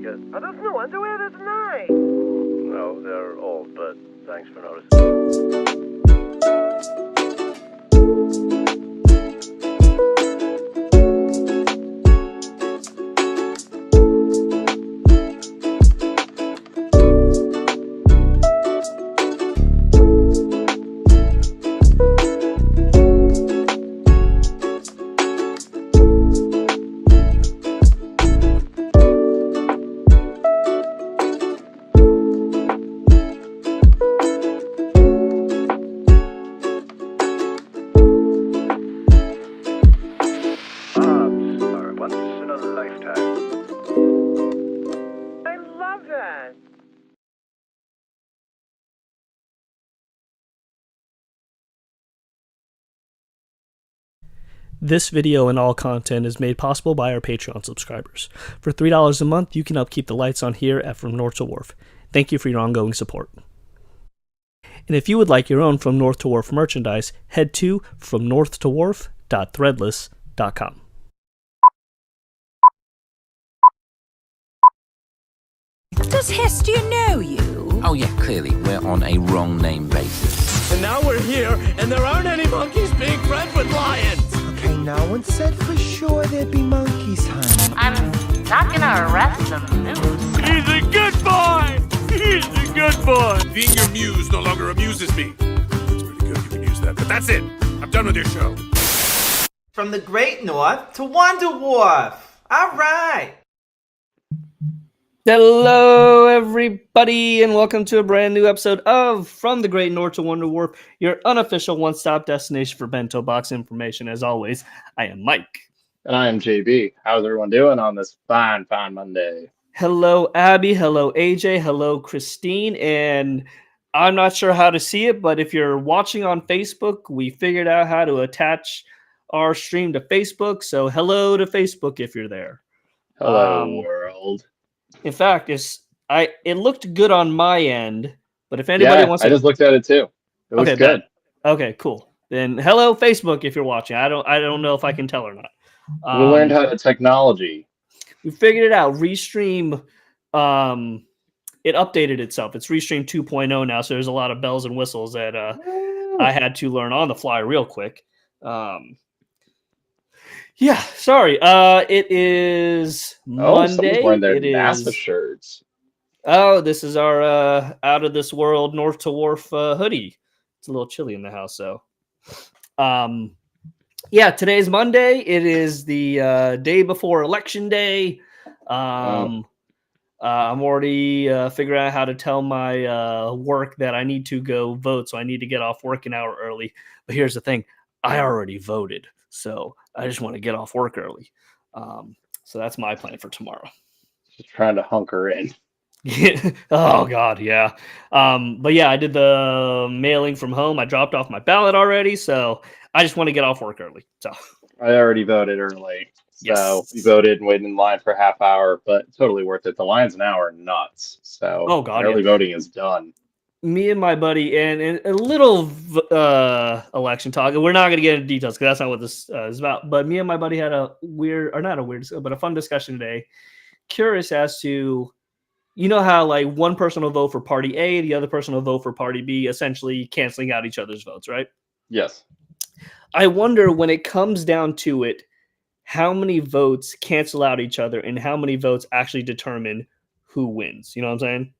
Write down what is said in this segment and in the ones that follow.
jacket. Are those new underwear? That's nice. No, they're old, but thanks for noticing. Bobs are once in a lifetime. I love that. This video and all content is made possible by our Patreon subscribers. For $3 a month, you can help keep the lights on here at From North to Wharf. Thank you for your ongoing support. And if you would like your own From North to Wharf merchandise, head to fromnorthtowharf.threadless.com. Does Hestia know you? Oh yeah, clearly, we're on a wrong name basis. And now we're here, and there aren't any monkeys being friends with lions! Okay, no one said for sure there'd be monkeys, honey. I'm not gonna arrest the moose. He's a good boy! He's a good boy! Being your muse no longer amuses me. That's pretty good, you can use that. But that's it! I'm done with your show. From the Great North to Wonder Wharf. All right. Hello, everybody, and welcome to a brand new episode of From the Great North to Wonder Wharf, your unofficial one-stop destination for bento box information. As always, I am Mike. And I am JB. How's everyone doing on this fine Monday? Hello, Abby. Hello, AJ. Hello, Christine. And I'm not sure how to see it, but if you're watching on Facebook, we figured out how to attach our stream to Facebook. So hello to Facebook if you're there. Hello, world. In fact, it looked good on my end, but if anybody wants to... I just looked at it too. It looks good. Okay, cool. Then hello, Facebook, if you're watching. I don't know if I can tell or not. We learned how to technology. We figured it out. Restream, it updated itself. It's Restream 2.0 now, so there's a lot of bells and whistles that I had to learn on the fly real quick. Yeah, sorry. It is Monday. Wearing their NASA shirts. Oh, this is our out of this world North to Wharf hoodie. It's a little chilly in the house, so. Yeah, today's Monday. It is the day before Election Day. I'm already figuring out how to tell my work that I need to go vote, so I need to get off work an hour early. But here's the thing. I already voted, so I just want to get off work early. So that's my plan for tomorrow. Just trying to hunker in. Oh, God, yeah. But yeah, I did the mailing from home. I dropped off my ballot already, so I just want to get off work early. So I already voted early. So yes. we voted and waited in line for a half hour, but totally worth it. The line's an hour nuts. So oh, God, early voting is done. Me and my buddy, and a little election talk. We're not going to get into details because that's not what this is about. But me and my buddy had a fun discussion today. Curious as to, you know how like one person will vote for party A, the other person will vote for party B, essentially canceling out each other's votes, right? Yes. I wonder when it comes down to it, how many votes cancel out each other and how many votes actually determine who wins. You know what I'm saying?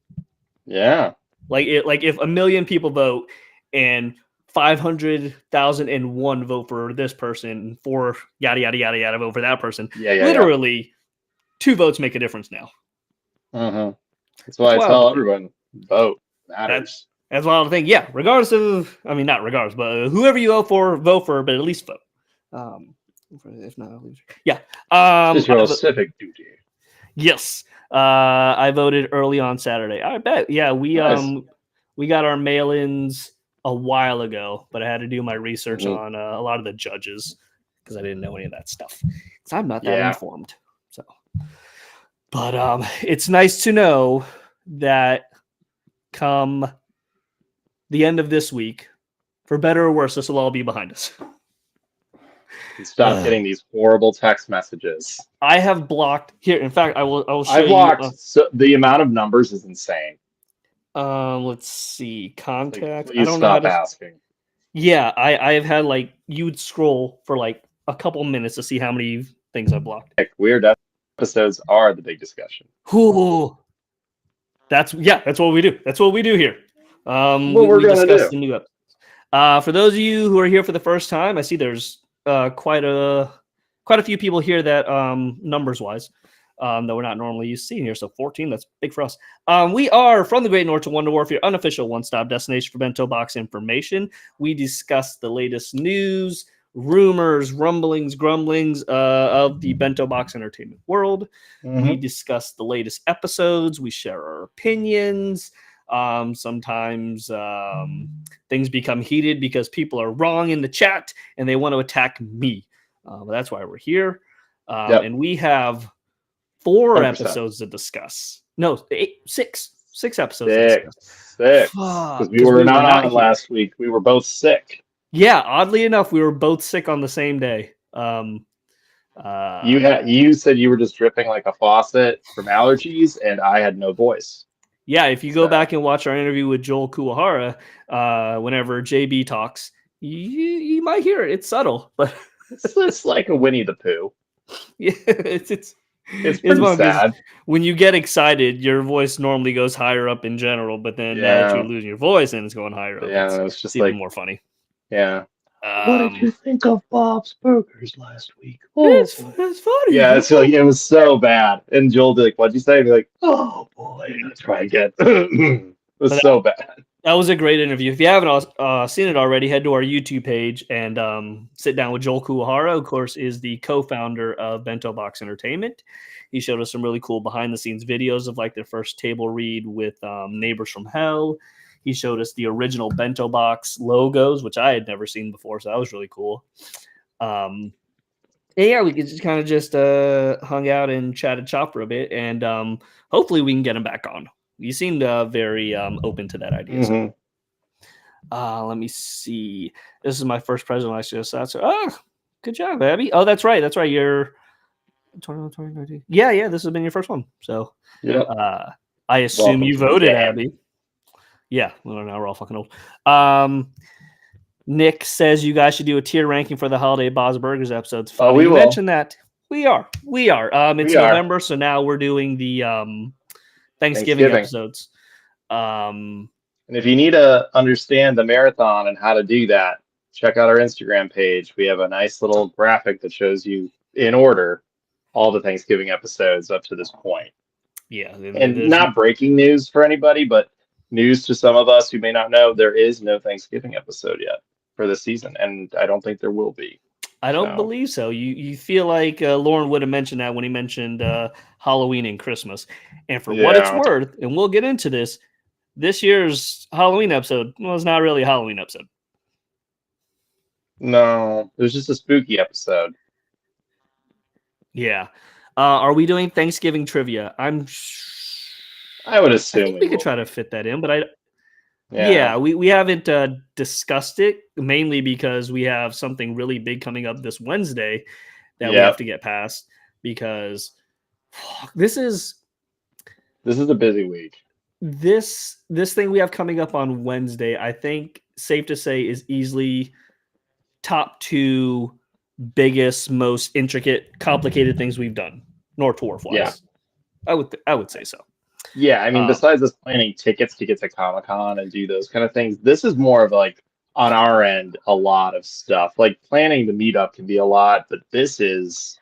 Yeah. Like if 1 million people vote and 500,001 vote for this person, for yada yada yada yada vote for that person. Literally, 2 votes make a difference now. That's why I tell everyone, vote matters. That's what I think. Yeah, regardless of, I mean, not regardless, but whoever you vote for, but at least vote. If not, yeah. It's your civic duty. Yes. I voted early on Saturday. I bet. Yeah, we got our mail-ins a while ago, but I had to do my research on a lot of the judges because I didn't know any of that stuff. Because I'm not that informed. So, but it's nice to know that come the end of this week, for better or worse, this will all be behind us. And stop getting these horrible text messages. I have blocked here. In fact, I will show I blocked. you. So the amount of numbers is insane. Let's see. Contacts. Please I don't know how stop to. asking. Yeah, I have had like you would scroll for like a couple minutes to see how many things I blocked. Weird episodes are the big discussion. Ooh. That's what we do. That's what we do here. We're gonna discuss do. the new episodes. For those of you who are here for the first time, I see there's quite a few people here that numbers wise that we're not normally used to seeing here. So 14, that's big for us. We are from the Great North to Wonder Wharf, your unofficial one-stop destination for bento box information. We discuss the latest news, rumors, rumblings, grumblings of the bento box entertainment world. We discuss the latest episodes. We share our opinions. Sometimes things become heated because people are wrong in the chat and they want to attack me. But that's why we're here. And we have 4 100%. episodes to discuss. No, 6 episodes Six. to discuss. Because we were not on last week. We were both sick. Yeah, oddly enough, we were both sick on the same day. You said you were just dripping like a faucet from allergies, and I had no voice. Yeah, if you go back and watch our interview with Joel Kuwahara, whenever JB talks, you might hear it. It's subtle, but it's like a Winnie the Pooh. Yeah, it's pretty sad. When you get excited, your voice normally goes higher up in general, but then now that you're losing your voice and it's going higher up, it's just even more funny. Yeah. What did you think of Bob's Burgers last week? It's funny. Yeah, so it was so bad. And Joel did like, what'd you say? And be like, oh boy, I'm gonna try again. It was so bad. That was a great interview. If you haven't seen it already, head to our YouTube page and sit down with Joel Kuwahara. Of course, is the co-founder of Bento Box Entertainment. He showed us some really cool behind-the-scenes videos of like their first table read with Neighbors from Hell. He showed us the original Bento Box logos, which I had never seen before, so that was really cool. And yeah, we could just hung out and chatted shop for a bit, and hopefully we can get him back on. You seemed very open to that idea. So. Let me see. This is my first present. Good job, Abby. Oh, that's right. That's right. You're 2019. Yeah. This has been your first one. So I assume you voted, Abby. Yeah, well, now we're all fucking old. Nick says you guys should do a tier ranking for the holiday Bob's Burgers episodes. Funny we mentioned that. We are. It's November, so now we're doing the Thanksgiving episodes. And if you need to understand the marathon and how to do that, check out our Instagram page. We have a nice little graphic that shows you in order all the Thanksgiving episodes up to this point. Yeah, and not breaking news for anybody, but news to some of us who may not know, there is no Thanksgiving episode yet for this season, and I don't think there will be. I don't believe so. You feel like Lauren would have mentioned that when he mentioned Halloween and Christmas. And for what it's worth, and we'll get into this year's Halloween episode was not really a Halloween episode. No, it was just a spooky episode. Yeah. Are we doing Thanksgiving trivia? I would assume I think we could try to fit that in, but we haven't discussed it, mainly because we have something really big coming up this Wednesday that we have to get past, because this is a busy week. This thing we have coming up on Wednesday, I think safe to say, is easily top 2 biggest, most intricate, complicated things we've done North Wharf wise. Yeah. I would say so. Yeah, I mean, besides us planning tickets to get to Comic-Con and do those kind of things, this is more of like, on our end, a lot of stuff. Like, planning the meetup can be a lot, but this is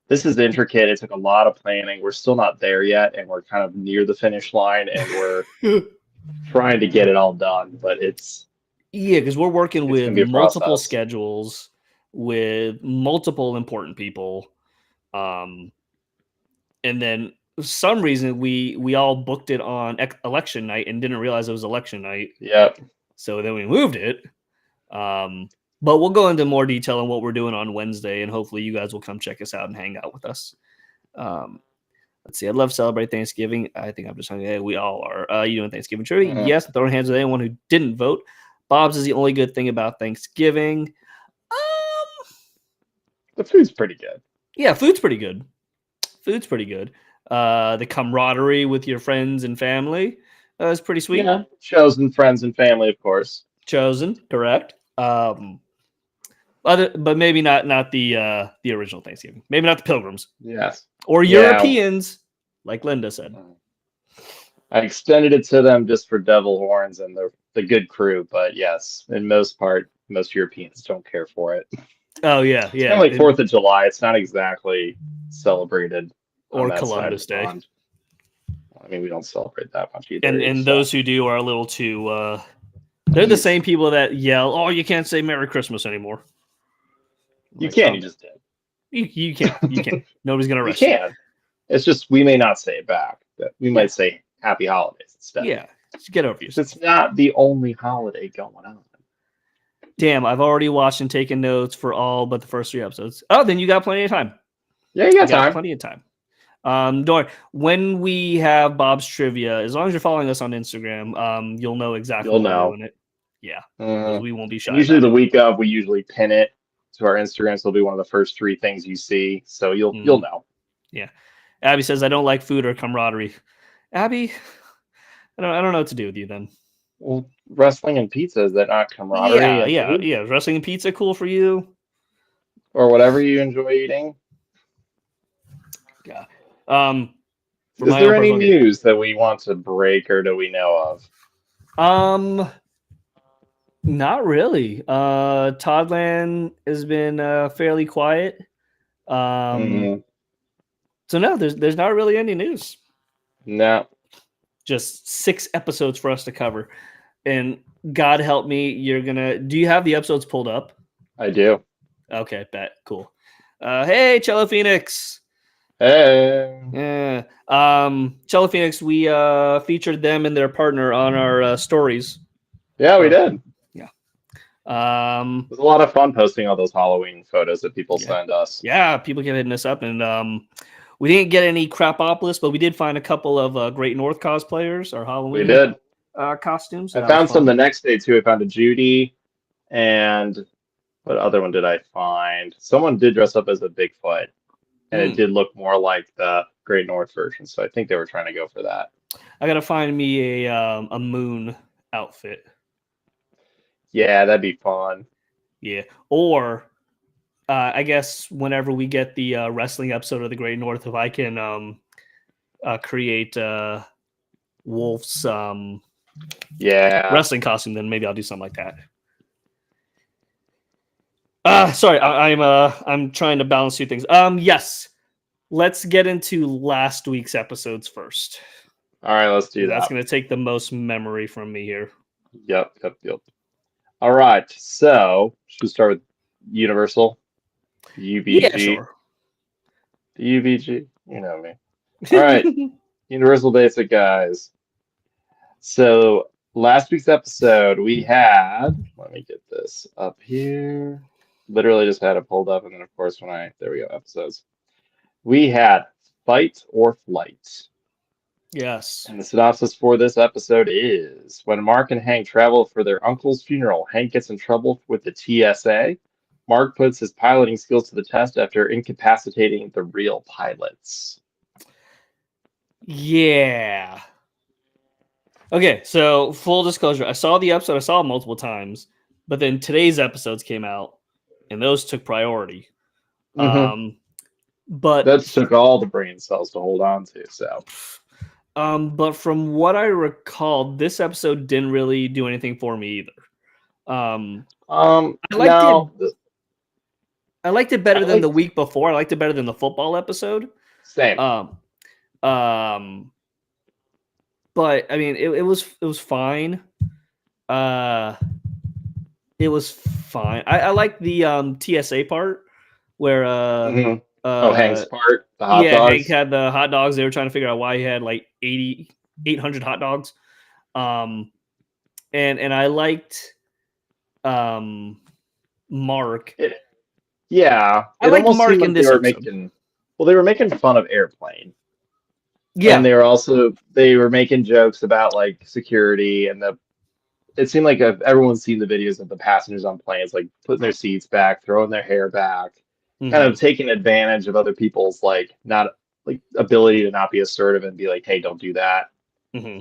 intricate. It took a lot of planning. We're still not there yet, and we're kind of near the finish line, and we're trying to get it all done. But it's... Yeah, because we're working with multiple schedules, with multiple important people. And then... For some reason we all booked it on election night and didn't realize it was election night. Yep. So then we moved it. But we'll go into more detail on what we're doing on Wednesday, and hopefully you guys will come check us out and hang out with us. Let's see. I'd love to celebrate Thanksgiving. I think I'm just saying, hey, we all are. You doing Thanksgiving trivia? Mm-hmm. Yes. Throwing hands with anyone who didn't vote. Bob's is the only good thing about Thanksgiving. The food's pretty good. Yeah, food's pretty good. Food's pretty good. The camaraderie with your friends and family is pretty sweet. Yeah, chosen friends and family, of course. Chosen, correct. But maybe not the original Thanksgiving. Maybe not the Pilgrims. Yes. Or Europeans, like Linda said. I extended it to them just for devil horns and the good crew, but yes, in most part, most Europeans don't care for it. Oh yeah, It's kind of like 4th of July. It's not exactly celebrated. Or Columbus Day. I mean, we don't celebrate that much either. And those who do are a little too. They're the same people that yell, "Oh, you can't say Merry Christmas anymore." You can. You just did. You can't. You can't. Nobody's gonna arrest you. Can. It's just we may not say it back. We might say Happy Holidays instead. Yeah. Just get over yourself. It's not the only holiday going on. Damn, I've already watched and taken notes for all but the first 3 episodes. Oh, then you got plenty of time. Yeah, you got time. Plenty of time. Don't worry. When we have Bob's trivia, as long as you're following us on Instagram, you'll know exactly what we're doing it. Yeah. We won't be shy. Usually the week of, we usually pin it to our Instagram, so it'll be one of the first 3 things you see. So you'll know. Yeah. Abby says, I don't like food or camaraderie. Abby, I don't know what to do with you then. Well, wrestling and pizza, is that not camaraderie? Yeah. Wrestling and pizza, cool for you? Or whatever you enjoy eating? Yeah. Is there any news that we want to break or do we know of? Not really. Toddland has been fairly quiet. So no, there's not really any news. No. Just 6 episodes for us to cover. And God help me, do you have the episodes pulled up? I do. Okay, bet. Cool. Hey, Cello Phoenix. Hey. Yeah. Cello Phoenix, we featured them and their partner on our stories. Yeah, we did. Yeah. It was a lot of fun posting all those Halloween photos that people send us. Yeah, people kept hitting us up, and we didn't get any Crapopolis, but we did find a couple of Great North cosplayers or Halloween. We did. Costumes. I found some the next day too. I found a Judy, and what other one did I find? Someone did dress up as a Bigfoot, and it did look more like the Great North version. So I think they were trying to go for that. I gotta find me a moon outfit. Yeah, that'd be fun. Yeah, or I guess whenever we get the wrestling episode of the Great North, if I can create Wolf's wrestling costume, then maybe I'll do something like that. Sorry, I'm trying to balance 2 things. Yes, let's get into last week's episodes first. All right, let's do that. That's going to take the most memory from me here. Yep. All right, so should we start with Universal? UVG. Yeah, sure. The UVG, you know me. All right, Universal Basic guys. So last week's episode, we had, let me get this up here. Literally just had it pulled up, and then of course there we go, episodes. We had Fight or Flight. Yes. And the synopsis for this episode is, when Mark and Hank travel for their uncle's funeral, Hank gets in trouble with the TSA. Mark puts his piloting skills to the test after incapacitating the real pilots. Yeah. Okay, so full disclosure, I saw the episode, I saw it multiple times, but then today's episodes came out, and those took priority. But that took all the brain cells to hold on to, so... but from what I recall, this episode didn't really do anything for me either. I liked it better than the week before. I liked it better than the football episode. Same. But I mean, it was fine. It was fine. I like the TSA part where Hank's part, the hot dogs. Hank had the hot dogs. They were trying to figure out why he had like 800 hot dogs. And I liked Mark. I like Mark in this episode. They were making fun of Airplane. Yeah. And they were making jokes about like security, and it seemed like everyone's seen the videos of the passengers on planes like putting their seats back, throwing their hair back. kind of taking advantage of other people's not like ability to not be assertive and be like, hey, don't do that.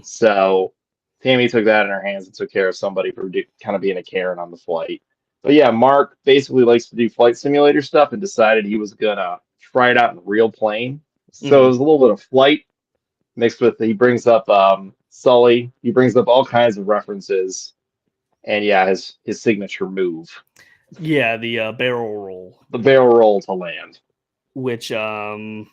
So Tammy took that in her hands and took care of somebody for kind of being a Karen on the flight. But yeah, Mark basically likes to do flight simulator stuff and decided he was gonna try it out in a real plane. So it was a little bit of flight mixed with he brings up Sully. He brings up all kinds of references, and yeah, his signature move. Yeah, the barrel roll. The barrel roll to land, which wouldn't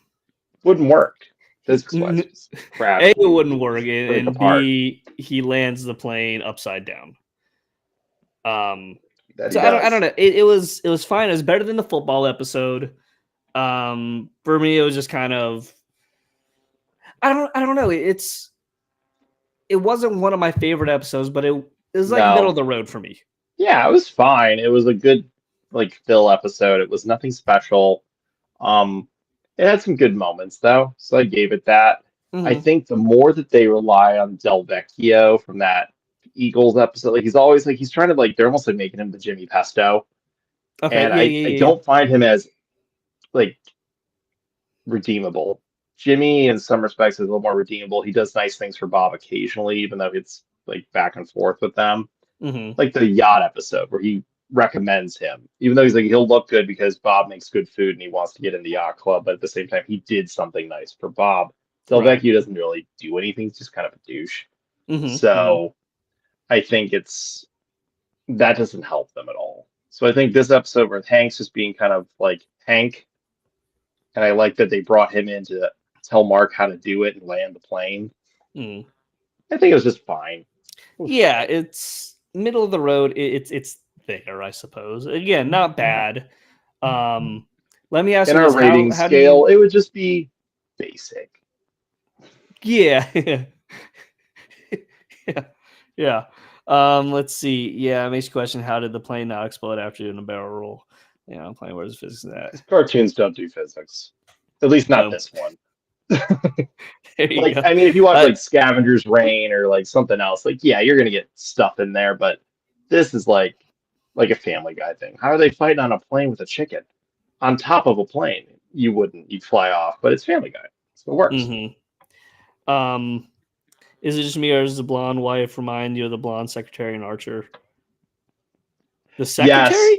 work. Physics-wise, crap. A, it wouldn't work, and B, he lands the plane upside down. So I don't know. It was fine. It was better than the football episode. For me, it was just kind of I don't know. It wasn't one of my favorite episodes, but it was like middle of the road for me. Yeah, it was fine. It was a good fill episode. It was nothing special. It had some good moments though, so I gave it that. I think the more that they rely on Del Vecchio from that Eagles episode, he's always he's trying to they're almost making him the Jimmy Pesto. Okay, and I don't find him as redeemable. Jimmy, in some respects, is a little more redeemable. He does nice things for Bob occasionally, even though it's back and forth with them. Like the yacht episode where he recommends him, even though he's he'll look good because Bob makes good food and he wants to get in the yacht club, but at the same time, he did something nice for Bob. Del Vecchio doesn't really do anything; he's just kind of a douche. So I think that doesn't help them at all. So I think this episode where Hank's just being kind of Hank, and I like that they brought him in to tell Mark how to do it and land the plane. I think it was just fine. Yeah, it's middle of the road. It's there, I suppose. Again, not bad. Let me ask you this. In our rating scale, it would just be basic. Yeah. Yeah. Let's see. Yeah, it makes you question, how did the plane not explode after doing a barrel roll? I'm playing, where's the physics of that? Cartoons don't do physics. At least not this one. I mean, if you watch Scavenger's Reign or something else, yeah, you're gonna get stuff in there, but this is like a Family Guy thing. How are they fighting on a plane with a chicken on top of a plane? You'd fly off, but it's Family Guy, so it works. Is it just me, or does the blonde wife remind you of the blonde secretary in Archer? The secretary? Yes.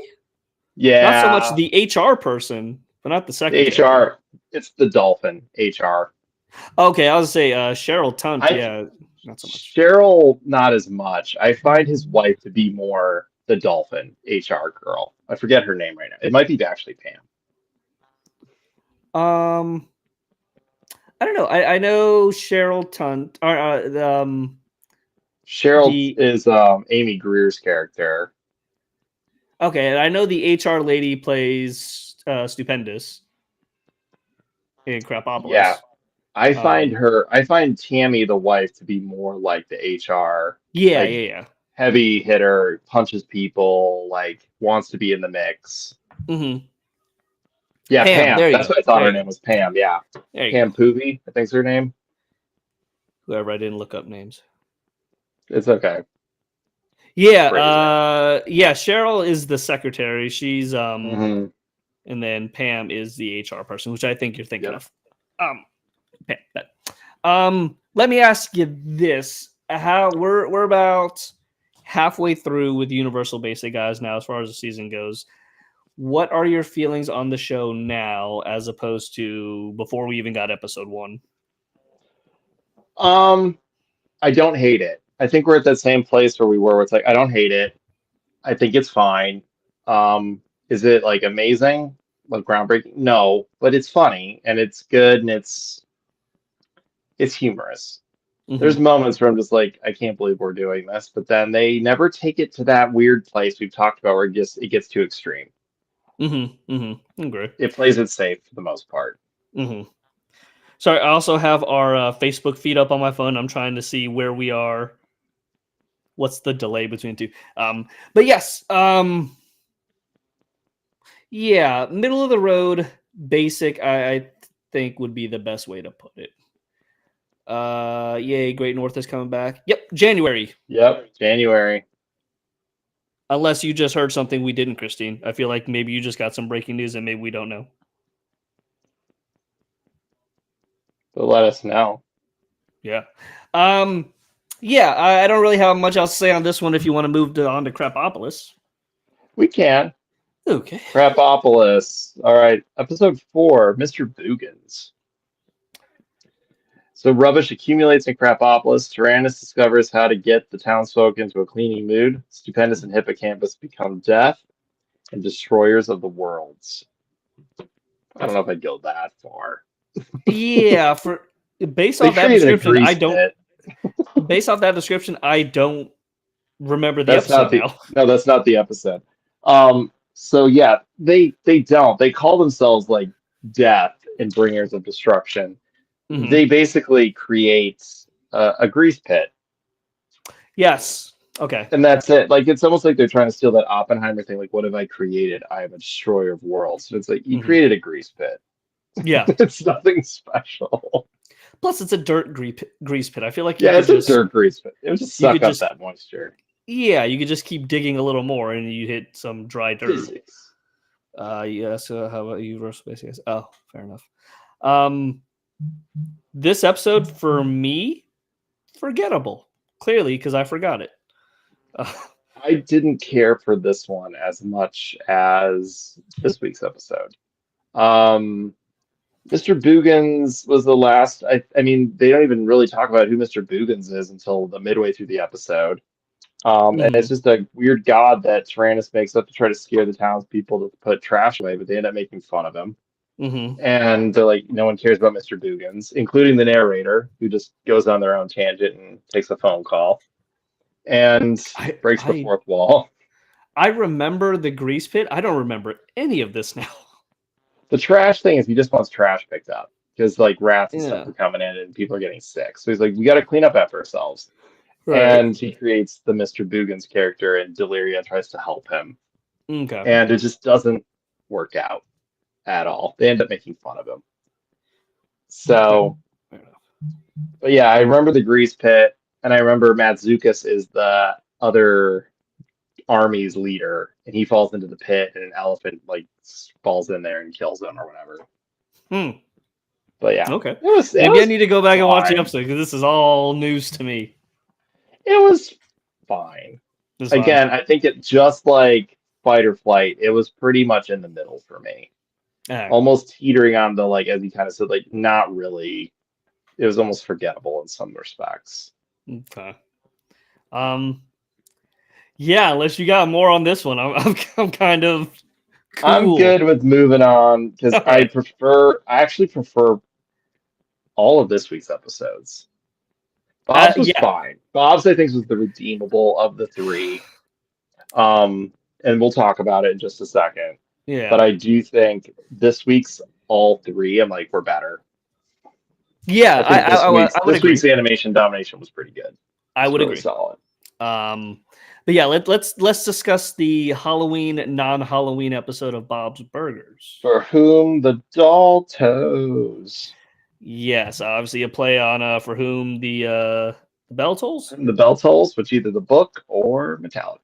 Yeah. Not so much the HR person, but not the secretary. The HR. It's the dolphin HR. Okay, I was gonna say Cheryl Tunt. Yeah, not so much. Cheryl, not as much. I find his wife to be more the dolphin HR girl. I forget her name right now. It might be actually Pam. I don't know. I know Cheryl Tunt. Cheryl is Amy Greer's character. Okay, and I know the HR lady plays Stupendous in Crapopolis. Yeah, I find Tammy, the wife, to be more like the HR. Yeah. Heavy hitter, punches people, wants to be in the mix. Yeah, Pam. That's what I thought her name was. Pam. Yeah, Pam Poovey, I think's her name. Whoever, I didn't look up names. It's okay. Yeah, Cheryl is the secretary. She's and then Pam is the HR person, which I think you're thinking of. Let me ask you this: how we're about halfway through with Universal Basic Guys now, as far as the season goes. What are your feelings on the show now, as opposed to before we even got episode 1? I don't hate it. I think we're at that same place where we were. Where it's I don't hate it. I think it's fine. Is it amazing, groundbreaking? No, but it's funny and it's good and it's humorous. There's moments where I'm just I can't believe we're doing this, but then they never take it to that weird place we've talked about where it gets too extreme. Agree. It plays it safe for the most part. Sorry, I also have our Facebook feed up on my phone. I'm trying to see where we are. What's the delay between the two? But yes, yeah, middle of the road, basic. I think would be the best way to put it. Yay! Great North is coming back. Yep, January. Yep, January. Unless you just heard something we didn't, Christine. I feel like maybe you just got some breaking news and maybe we don't know. But let us know. Yeah. Yeah, I don't really have much else to say on this one if you want to move on to Crapopolis. We can. Okay. Crapopolis. All right. Episode 4, Mr. Boogans. So rubbish accumulates in Crapopolis. Tyrannus discovers how to get the townsfolk into a cleaning mood. Stupendous and Hippocampus become death and destroyers of the worlds. I don't know if I'd go that far. Yeah, based off that description, I don't. Pit. Based off that description, I don't remember the That's episode not the, No, that's not the episode. So yeah, they don't. They call themselves like death and bringers of destruction. Mm-hmm. They basically create a grease pit. Yes. Okay. And that's it. Like, it's almost like they're trying to steal that Oppenheimer thing. Like, what have I created? I am a destroyer of worlds. So it's like, you created a grease pit. Yeah. It's nothing special. Plus, it's a dirt grease pit. I feel like it's a dirt grease pit. It would just suck up that moisture. Yeah, you could just keep digging a little more and you hit some dry dirt. Physics. Yeah, so how about universal basics? Oh, fair enough. This episode, for me, forgettable. Clearly, because I forgot it. I didn't care for this one as much as this week's episode. Mr. Boogans was the last. I mean, they don't even really talk about who Mr. Boogans is until the midway through the episode. And it's just a weird god that Tyrannus makes up to try to scare the townspeople to put trash away, but they end up making fun of him. Mm-hmm. And they're like, no one cares about Mr. Boogans, including the narrator, who just goes on their own tangent and takes a phone call and breaks the fourth wall. I remember the grease pit. I don't remember any of this now. The trash thing is he just wants trash picked up because like rats and stuff are coming in and people are getting sick. So he's like, we got to clean up after ourselves. Right. And he creates the Mr. Boogans character, and Deliria tries to help him. Okay. And it just doesn't work out at all. They end up making fun of him. So, but yeah, I remember the grease pit, and I remember Matsukas is the other army's leader, and he falls into the pit, and an elephant like falls in there and kills him or whatever. But yeah, okay. Maybe I need to go back and watch the episode because this is all news to me. It was fine. Again, I think it just like Fight or Flight, it was pretty much in the middle for me. Almost teetering on the, like, as you kind of said, like, not really. It was almost forgettable in some respects. Okay. Yeah, unless you got more on this one, I'm kind of cool. I'm good with moving on because I actually prefer all of this week's episodes. Bob's was fine. Bob's, I think, was the redeemable of the three. And we'll talk about it in just a second. Yeah. But I do think this week's all three, I'm like, we're better. Yeah, I would agree. This week's animation domination was pretty good. I would really agree. Solid. But yeah, let's discuss the Halloween, non-Halloween episode of Bob's Burgers. For whom the doll toes. Yes, obviously a play on For Whom the Bell Tolls? The Bell Tolls, which either the book or Metallica.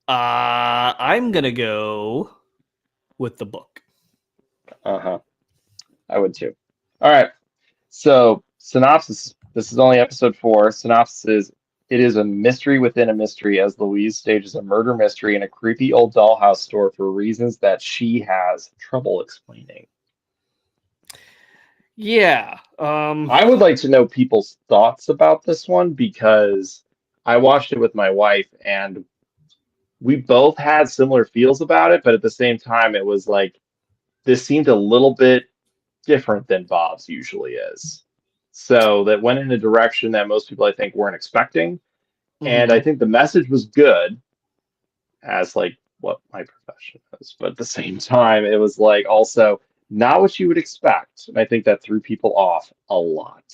I'm going to go with the book. Uh-huh. I would too. All right. So, synopsis. This is only episode 4. Synopsis is, it is a mystery within a mystery as Louise stages a murder mystery in a creepy old dollhouse store for reasons that she has trouble explaining. Yeah. I would like to know people's thoughts about this one because I watched it with my wife and we both had similar feels about it, but at the same time, it was like, this seemed a little bit different than Bob's usually is. So that went in a direction that most people, I think, weren't expecting. Mm-hmm. And I think the message was good as like what my profession is. But at the same time, it was like also not what you would expect. And I think that threw people off a lot.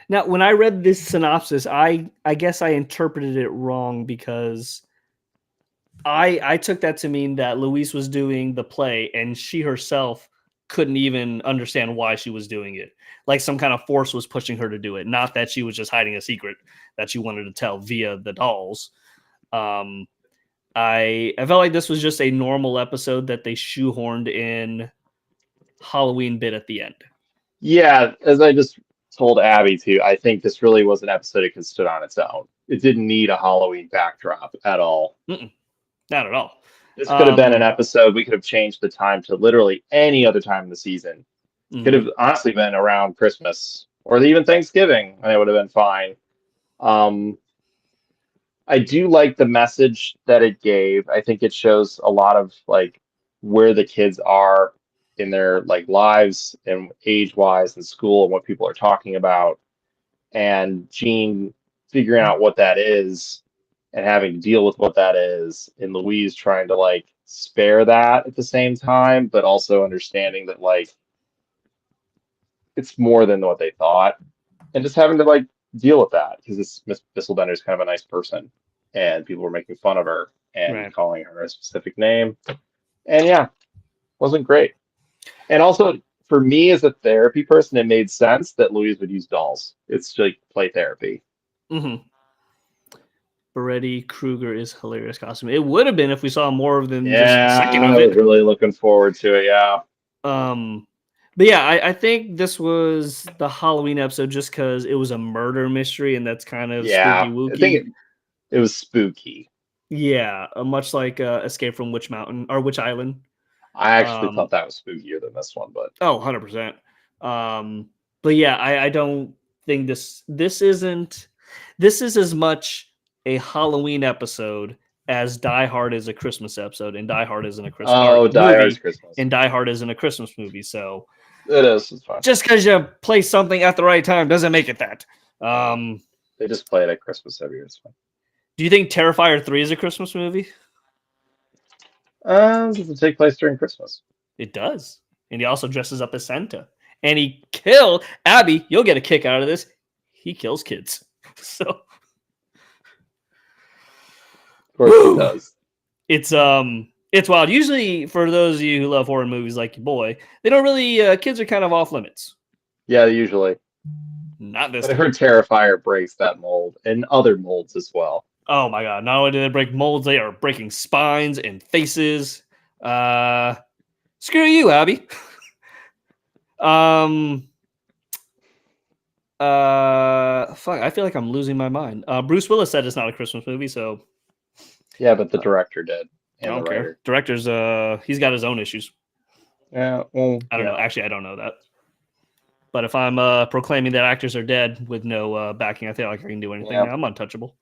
Now, when I read this synopsis, I guess I interpreted it wrong because I took that to mean that Louise was doing the play and she herself couldn't even understand why she was doing it. Like some kind of force was pushing her to do it, not that she was just hiding a secret that she wanted to tell via the dolls. I felt like this was just a normal episode that they shoehorned in Halloween bit at the end. Yeah, as I just told Abby too, I think this really was an episode it could stood on its own. It didn't need a Halloween backdrop at all. Not at all. This could have been an episode. We could have changed the time to literally any other time in the season. Could have honestly been around Christmas or even Thanksgiving, and it would have been fine. I do like the message that it gave. I think it shows a lot of like where the kids are in their like lives and age-wise in school and what people are talking about. And Jean figuring out what that is and having to deal with what that is, and Louise trying to like spare that at the same time, but also understanding that like it's more than what they thought, and just having to like deal with that because this Miss Bisselbender is kind of a nice person, and people were making fun of her and calling her a specific name, and yeah, wasn't great. And also for me as a therapy person, it made sense that Louise would use dolls. It's like play therapy. Freddy Krueger is hilarious costume. It would have been if we saw more of them. Yeah, just a second of I it. was really looking forward to it. Yeah. But yeah, I think this was the Halloween episode just because it was a murder mystery, and that's kind of spooky wooky. I think it was spooky. Yeah, much like Escape from Witch Mountain or Witch Island. I actually thought that was spookier than this one, but 100%. But yeah, I don't think this is as much a Halloween episode as Die Hard is a Christmas episode, and Die Hard isn't a Christmas movie, Die Hard is Christmas, and Die Hard isn't a Christmas movie. So it is. It's fine. Just because you play something at the right time doesn't make it that. They just play it at Christmas every year. It's fine. Do you think Terrifier 3 is a Christmas movie? Does it take place during Christmas? It does. And he also dresses up as Santa. And he killed Abby. You'll get a kick out of this. He kills kids. So of course he does. It's wild. Usually for those of you who love horror movies like your boy, they don't really kids are kind of off limits. Yeah, usually. Not this. But I heard Terrifier breaks that mold and other molds as well. Oh my god! Not only do they break molds, they are breaking spines and faces. Screw you, Abby. Fuck. I feel like I'm losing my mind. Bruce Willis said it's not a Christmas movie, so yeah, but the director did. I don't care. Director's he's got his own issues. Yeah. Well, I don't know. Actually, I don't know that. But if I'm proclaiming that actors are dead with no backing, I feel like I can do anything. Yeah. I'm untouchable.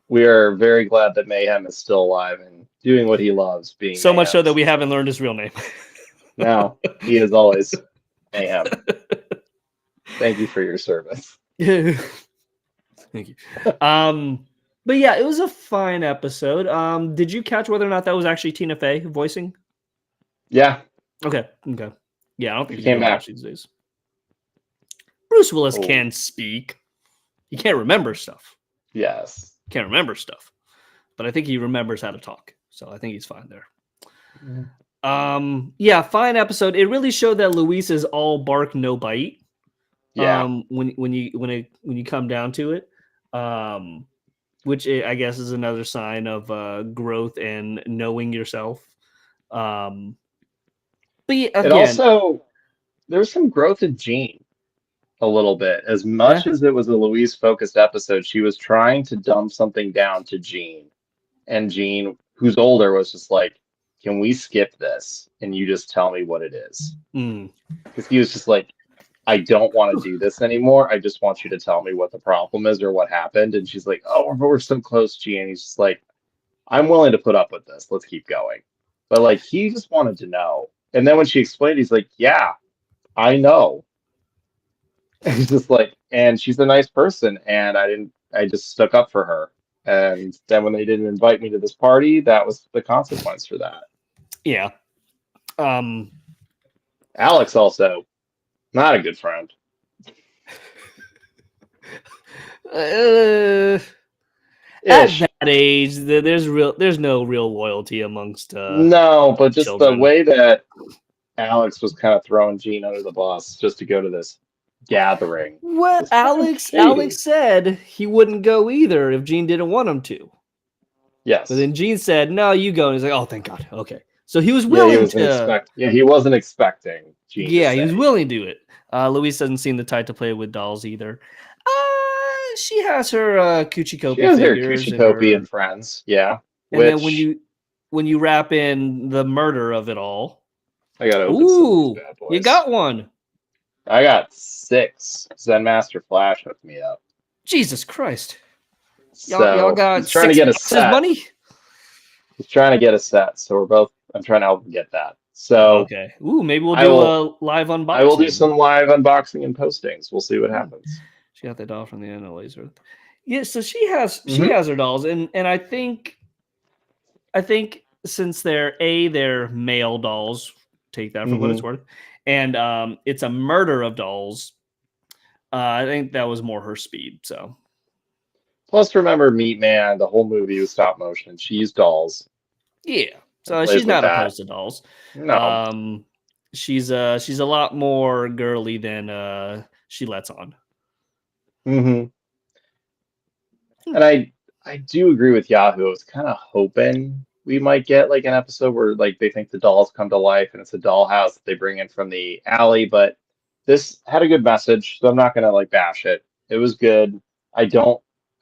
We are very glad that Mayhem is still alive and doing what he loves. Being so Mayhem. Much so that we haven't learned his real name. No, he is always Mayhem. Thank you for your service. Thank you. But yeah, it was a fine episode. Did you catch whether or not that was actually Tina Fey voicing? Yeah. Okay. Yeah, I don't think he came back these days. Bruce Willis can speak. He can't remember stuff. Yes. Can't remember stuff. But I think he remembers how to talk. So I think he's fine there. Yeah, fine episode. It really showed that Luis is all bark, no bite. Yeah. When you come down to it. Which I guess is another sign of growth and knowing yourself. But yeah, again, it also there's some growth in Jean a little bit. As much as it was a Louise focused episode, she was trying to dump something down to Jean, and Jean, who's older, was just like, "Can we skip this and you just tell me what it is?" Because he was just like, I don't want to do this anymore. I just want you to tell me what the problem is or what happened. And she's like, oh, we're so close, G. And he's just like, I'm willing to put up with this. Let's keep going. But like, he just wanted to know. And then when she explained, he's like, yeah, I know. And he's just like, and she's a nice person. And I just stuck up for her. And then when they didn't invite me to this party, that was the consequence for that. Yeah. Alex also. Not a good friend. At that age, there's no real loyalty amongst no, but just children. The way that Alex was kind of throwing Gene under the bus just to go to this gathering. What Alex said he wouldn't go either if Gene didn't want him to. Yes. But then Gene said, "No, you go." And he's like, "Oh, thank God." Okay. So he was willing to. He wasn't expecting Gene. Yeah, he was willing to do it. Louise doesn't seem the type to play with dolls either. She has her Kuchikopi She has her figures Kuchikopi and friends. Yeah. And then when you wrap in the murder of it all, I got to open some of these bad boys. You got one. I got 6. Zen Master Flash hooked me up. Jesus Christ! Y'all got trying to get a set. Money. He's trying to get a set, so I'm trying to help him get that. So okay. Ooh, maybe we'll do a live unboxing. I will do some live unboxing and postings. We'll see what happens. She got the doll from the end of Laser. Yeah, so she has her dolls, and I think since they're male dolls, take that for what it's worth, and it's a murder of dolls. I think that was more her speed. So, plus remember, Meat Man, the whole movie was stop motion. She used dolls. Yeah, so she's not opposed to dolls. No, she's a lot more girly than she lets on. And I do agree with Yahoo. I was kind of hoping we might get like an episode where like they think the dolls come to life and it's a dollhouse that they bring in from the alley, but this had a good message, so I'm not gonna like bash it. It was good. I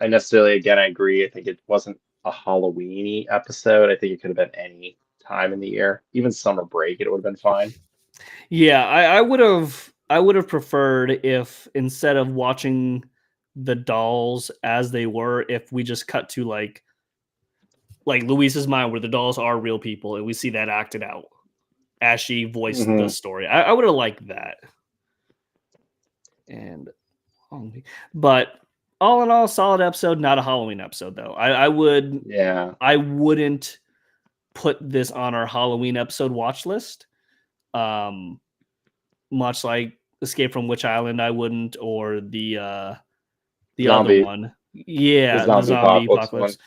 necessarily, again, I agree. I think it wasn't a Halloween-y episode. I think it could have been any time in the year, even summer break. It would have been fine. Yeah, I would have preferred if instead of watching the dolls as they were, if we just cut to like Louise's mind where the dolls are real people and we see that acted out as she voiced the story. I would have liked that. But all in all, solid episode, not a Halloween episode though. I wouldn't put this on our Halloween episode watch list. Much like Escape from Witch Island, I wouldn't, or the other one. Yeah, the zombie apocalypse.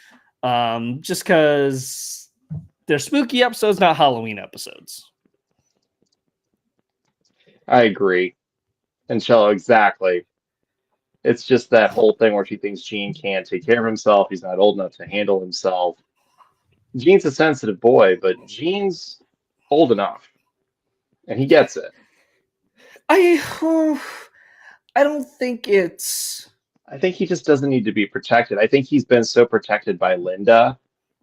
Just because they're spooky episodes, not Halloween episodes. I agree. And Cello, exactly. It's just that whole thing where she thinks Gene can't take care of himself. He's not old enough to handle himself. Gene's a sensitive boy, but Gene's old enough. And he gets it. I don't think it's... I think he just doesn't need to be protected. I think he's been so protected by Linda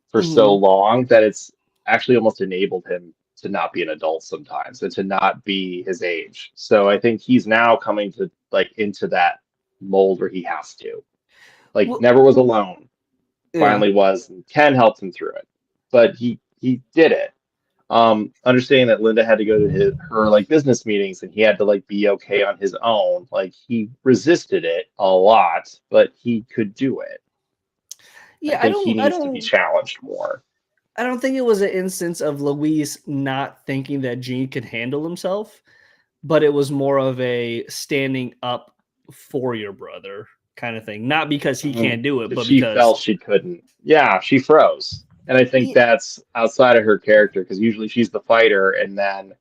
for so long that it's actually almost enabled him to not be an adult sometimes and to not be his age. So I think he's now coming to like into that mold where he has to. Never was alone. Finally was, and Ken helped him through it. But he did it. Understanding that Linda had to go to her like business meetings and he had to like be okay on his own. Like he resisted it a lot, but he could do it. Yeah, I think he needs to be challenged more. I don't think it was an instance of Louise not thinking that Gene could handle himself, but it was more of a standing up for your brother kind of thing. Not because he can't do it, but she because felt she couldn't. Yeah, she froze. And I think that's outside of her character, because usually she's the fighter, and then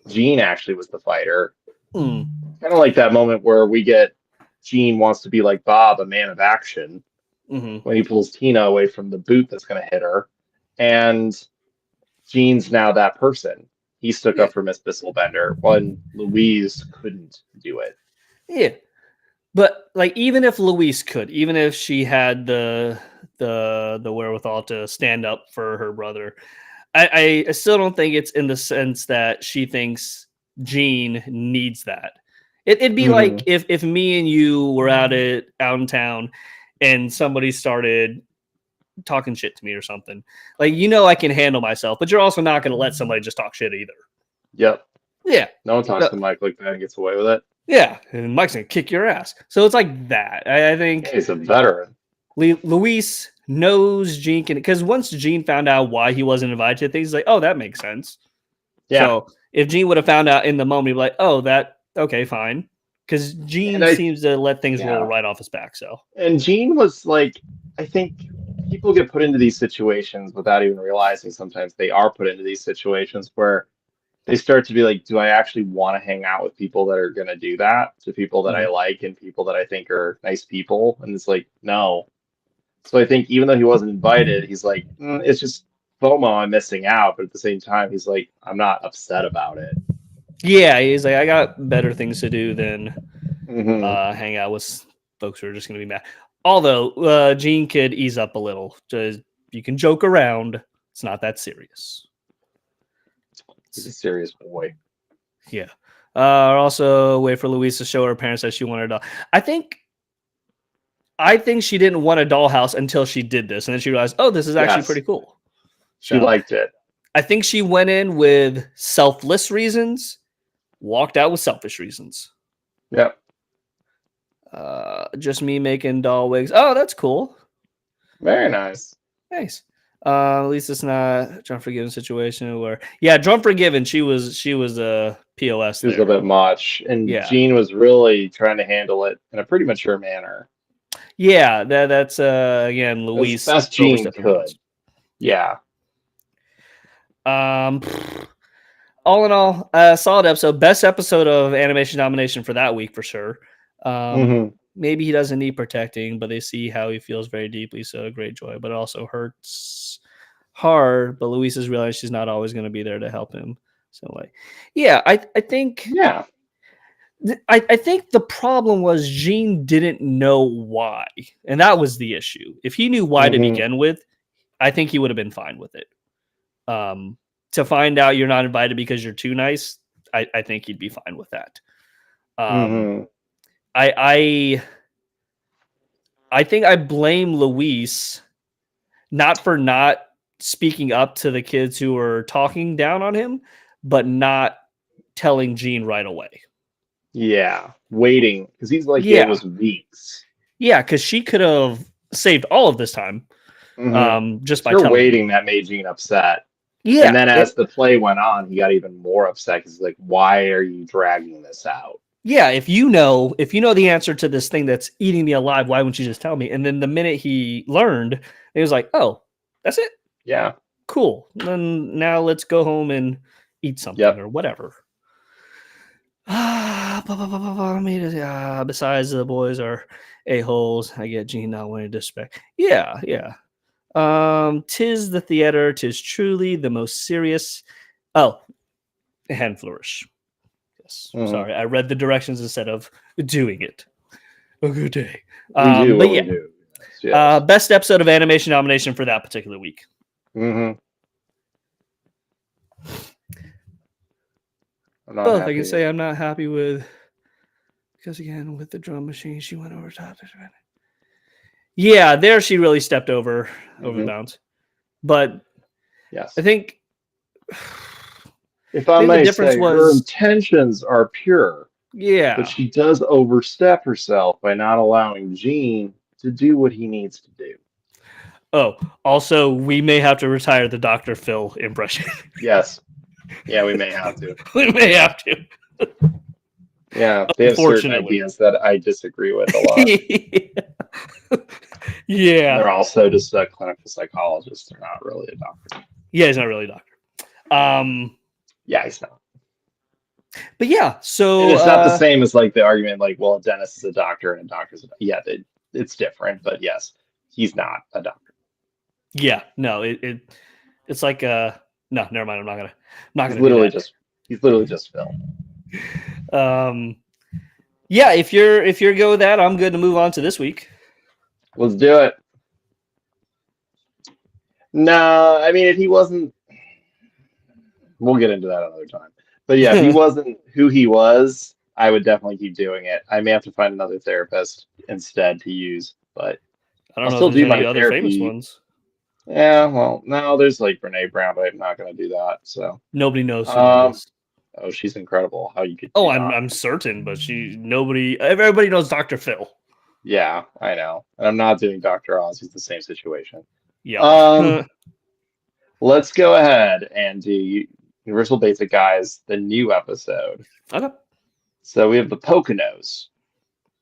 Gene actually was the fighter. Kind of like that moment where we get Gene wants to be like Bob, a man of action, when he pulls Tina away from the boot that's going to hit her. And Gene's now that person. He stuck up for Miss Bisselbender when Louise couldn't do it. Yeah. But like, even if Louise could, even if she had the wherewithal to stand up for her brother, I still don't think it's in the sense that she thinks Gene needs that. It'd be like if me and you were out in town and somebody started talking shit to me or something. Like, I can handle myself, but you're also not going to let somebody just talk shit either. Yep. Yeah. No one talks to Mike like that and gets away with it. Yeah, and Mike's going to kick your ass. So it's like that. I think he's a veteran. Luis knows Gene can, because once Gene found out why he wasn't invited to things, he's like, oh, that makes sense. Yeah. So if Gene would have found out in the moment, he'd be like, oh, okay, fine. Because Gene seems to let things roll right off his back. So, and Gene was like, I think people get put into these situations without even realizing sometimes they are put into these situations where they start to be like, do I actually want to hang out with people that are going to do that to people that I Mhm. like and people that I think are nice people? And it's like, no. So I think even though he wasn't invited, he's like, it's just FOMO, I'm missing out. But at the same time, he's like, I'm not upset about it. Yeah, he's like, I got better things to do than Mm-hmm. hang out with folks who are just going to be mad. Although Gene could ease up a little. Just you can joke around. It's not that serious. He's a serious boy. Yeah. Also, wait for Louise to show her parents that she wanted a doll. I think she didn't want a dollhouse until she did this, and then she realized, oh, this is actually Yes. pretty cool. She liked it. I think she went in with selfless reasons, walked out with selfish reasons. Yep. Just me making doll wigs. Oh, that's cool. Very nice. Nice. At least it's not Drum Forgiven situation where, yeah, Drum Forgiven. She was a POS. She was a bit much, and Yeah. Gene was really trying to handle it in a pretty mature manner. Yeah, that's again, Luis. As best Gene could. Yeah. All in all, solid episode. Best episode of animation nomination for that week for sure. Maybe he doesn't need protecting, but they see how he feels very deeply. So great joy, but it also hurts hard. But Luis has realized she's not always going to be there to help him. So like, yeah, I think, yeah, I think the problem was Gene didn't know why, and that was the issue. If he knew why to begin with, I think he would have been fine with it. To find out you're not invited because you're too nice, I think he'd be fine with that. I think I blame Luis not for not speaking up to the kids who were talking down on him, but not telling Gene right away. Yeah, waiting because he's like, it was weeks. Yeah, because she could have saved all of this time just by telling waiting. That made Gene upset. Yeah, and then as the play went on, he got even more upset because he's like, "Why are you dragging this out?" Yeah, if you know the answer to this thing that's eating me alive, why wouldn't you just tell me? And then the minute he learned, he was like, "Oh, that's it. Yeah, cool. Then now let's go home and eat something or whatever." Besides, the boys are a-holes. I get Gene not wanting to disrespect. Yeah. Tis the theater. Tis truly the most serious. Oh, hand flourish. Yes. Sorry, I read the directions instead of doing it. A good day. We do. But yeah, we do. Yes. Best episode of animation nomination for that particular week. Both, I can say I'm not happy with, because again, with the drum machine, she went over top. Yeah, there she really stepped over the bounds. But yes, I think if I may say, her intentions are pure. Yeah, but she does overstep herself by not allowing Gene to do what he needs to do. Oh, also, we may have to retire the Dr. Phil impression. Yes. Yeah, we may have to. We may have to. Yeah, they have certain ideas that I disagree with a lot. Yeah. They're also just a clinical psychologist. They're not really a doctor. Yeah, he's not really a doctor. Yeah, he's not. But yeah, so... And it's not the same as like the argument like, well, a dentist is a doctor and a doctor's a doctor. Yeah, it's different, but yes, he's not a doctor. Yeah, no, it's like no, never mind. I'm not gonna. He's literally just Phil. Yeah, if you're good with that, I'm good to move on to this week. Let's do it. No, I mean, if he wasn't, we'll get into that another time. But yeah, if he wasn't who he was, I would definitely keep doing it. I may have to find another therapist instead to use, but I don't know still if there's do any my other therapy. famous ones. Yeah, well, no, there's like Brene Brown, but I'm not going to do that. So nobody knows who that is. Oh, she's incredible. How you could? Oh, I'm certain, but everybody knows Dr. Phil. Yeah, I know, and I'm not doing Dr. Oz. He's the same situation. Yeah. Let's go ahead and do Universal Basic Guys, the new episode. Okay. So we have the Poconos.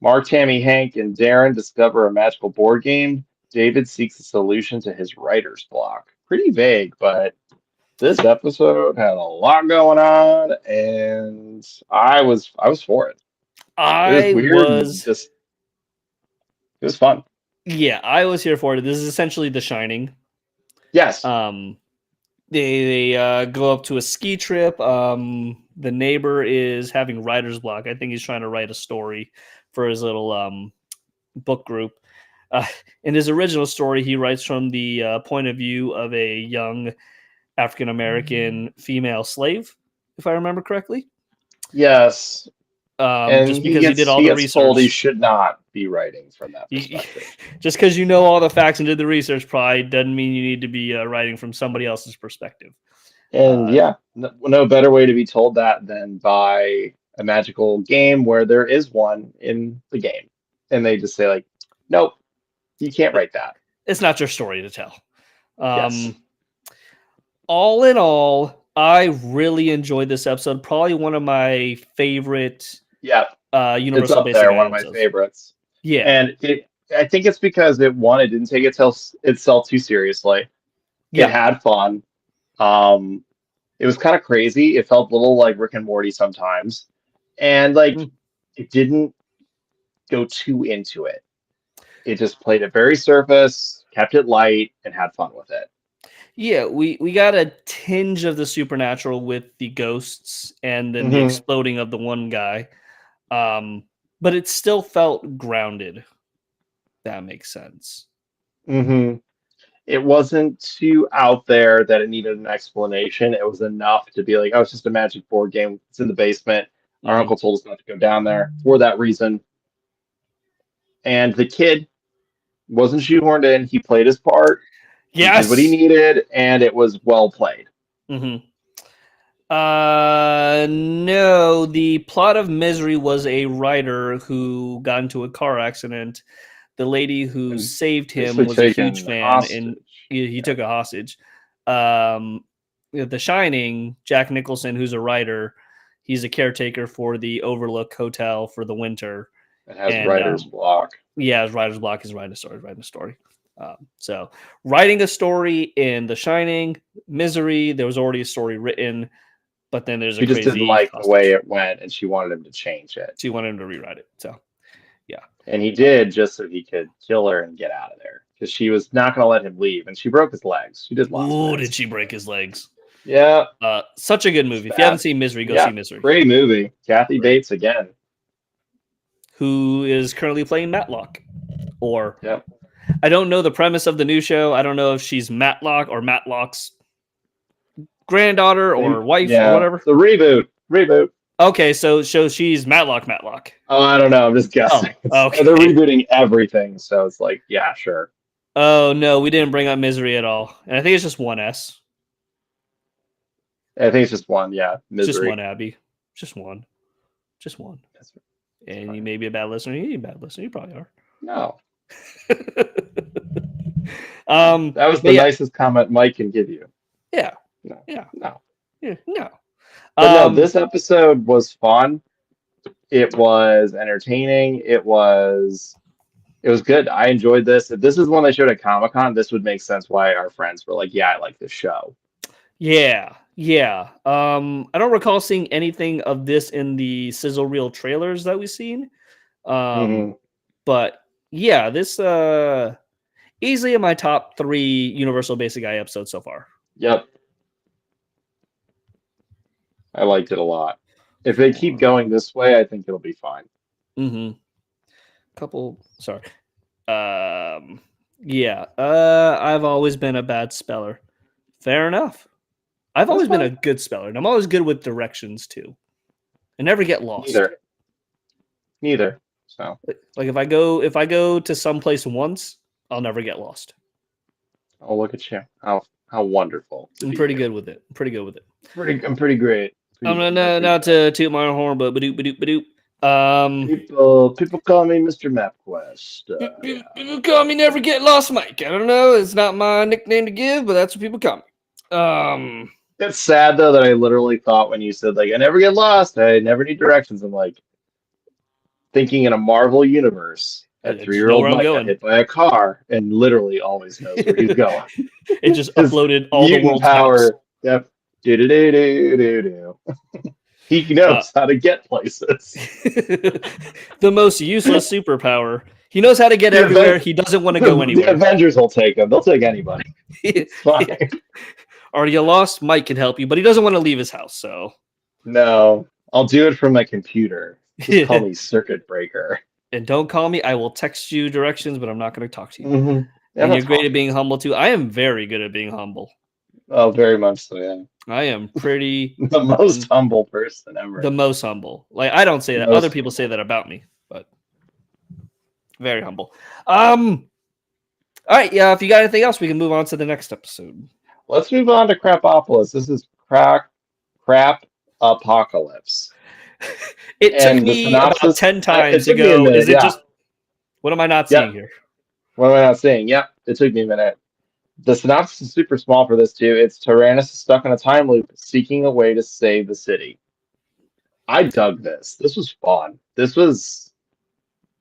Mark, Tammy, Hank, and Darren discover a magical board game. David seeks a solution to his writer's block. Pretty vague, but This episode had a lot going on, and I was for it. It was weird. It was fun. Yeah, I was here for it. This is essentially The Shining. Yes. They go up to a ski trip. The neighbor is having writer's block. I think he's trying to write a story for his little book group. In his original story, he writes from the point of view of a young African American female slave, if I remember correctly. Yes. And just because he did all the research. Told he should not be writing from that perspective. Just because you know all the facts and did the research probably doesn't mean you need to be writing from somebody else's perspective. And no better way to be told that than by a magical game where there is one in the game. And they just say, like, nope, you can't write that. It's not your story to tell. Yes. All in all, I really enjoyed this episode. Probably one of my favorite Universal it's up Basic there, Guide one of my episodes. favorites. Yeah. And I think it's because it didn't take itself too seriously. Yeah. It had fun. It was kind of crazy. It felt a little like Rick and Morty sometimes. And it didn't go too into it. It just played it very surface, kept it light, and had fun with it. Yeah, we got a tinge of the supernatural with the ghosts and then the exploding of the one guy. But it still felt grounded. That makes sense. Mm-hmm. It wasn't too out there that it needed an explanation. It was enough to be like, oh, it's just a magic board game. It's in the basement. Our uncle told us not to go down there for that reason. And the kid wasn't shoehorned in. He played his part. Yes. He did what he needed, and it was well played. No, the plot of Misery was a writer who got into a car accident. The lady who saved him was a huge fan, and he took a hostage. The Shining, Jack Nicholson, who's a writer, he's a caretaker for the Overlook Hotel for the winter. It has writer's block. Yeah, his writer's block is writing a story. So writing a story in The Shining, Misery, there was already a story written, but then there's she just didn't like the way it went, and she wanted him to change it. She wanted him to rewrite it. So, yeah. And he did just so he could kill her and get out of there because she was not going to let him leave, and she broke his legs. She did lots. Oh, did she break his legs? Yeah. Such a good movie. If you haven't seen Misery, go see Misery. Great movie. Kathy Bates again, who is currently playing Matlock. I don't know the premise of the new show. I don't know if she's Matlock or Matlock's granddaughter or wife or whatever. The reboot. Okay, so she's Matlock. Oh, I don't know. I'm just guessing. Oh, okay. They're rebooting everything, so it's like, yeah, sure. Oh, no, we didn't bring up Misery at all. And I think it's just one S. I think it's just one, yeah. Misery. Just one, Abby. Just one. That's right. And you may be a bad listener. You ain't a bad listener. You probably are. No. That was the nicest comment Mike can give you. Yeah. No. Yeah. No. Yeah. No. But no, this episode was fun. It was entertaining. It was good. I enjoyed this. If this is one they showed at Comic-Con, this would make sense why our friends were like, yeah, I like this show. Yeah. I don't recall seeing anything of this in the sizzle reel trailers that we've seen. But yeah, this easily in my top 3 Universal Basic Guy episodes so far. Yep. I liked it a lot. If they keep going this way, I think it'll be fine. I've always been a bad speller. Fair enough. I've always been a good speller, and I'm always good with directions too. I never get lost. Neither. So, like if I go to some place once, I'll never get lost. Oh, look at you! How wonderful! I'm pretty good with it. I'm pretty great. I'm not to toot my own horn, but badoop. People call me Mr. MapQuest. People call me Never Get Lost Mike. I don't know. It's not my nickname to give, but that's what people call me. It's sad though that I literally thought when you said like I never get lost, I never need directions. I'm like thinking in a Marvel universe. That 3-year-old Mike got hit by a car and literally always knows where he's going. It just uploaded all the world's power. Yep. Do do do do do do. He knows how to get places. The most useless superpower. He knows how to get everywhere. He doesn't want to go The anywhere. Avengers will take him. They'll take anybody. It's fine. Are you lost? Mike can help you, but he doesn't want to leave his house. So no, I'll do it from my computer. Just call me Circuit Breaker. And don't call me. I will text you directions, but I'm not going to talk to you. Mm-hmm. And you're great at being humble too. I am very good at being humble. Oh, very much so. Yeah. I am pretty the most humble person ever. The most humble. Like I don't say that. Other people say that about me, but very humble. All right, yeah. If you got anything else, we can move on to the next episode. Let's move on to Crapopolis. This is Crap Apocalypse. It took me about 10 times to go. Minute, is it just? What am I not seeing here? What am I not seeing? Yep, it took me a minute. The synopsis is super small for this too. It's Tyrannus is stuck in a time loop, seeking a way to save the city. I dug this. This was fun. This was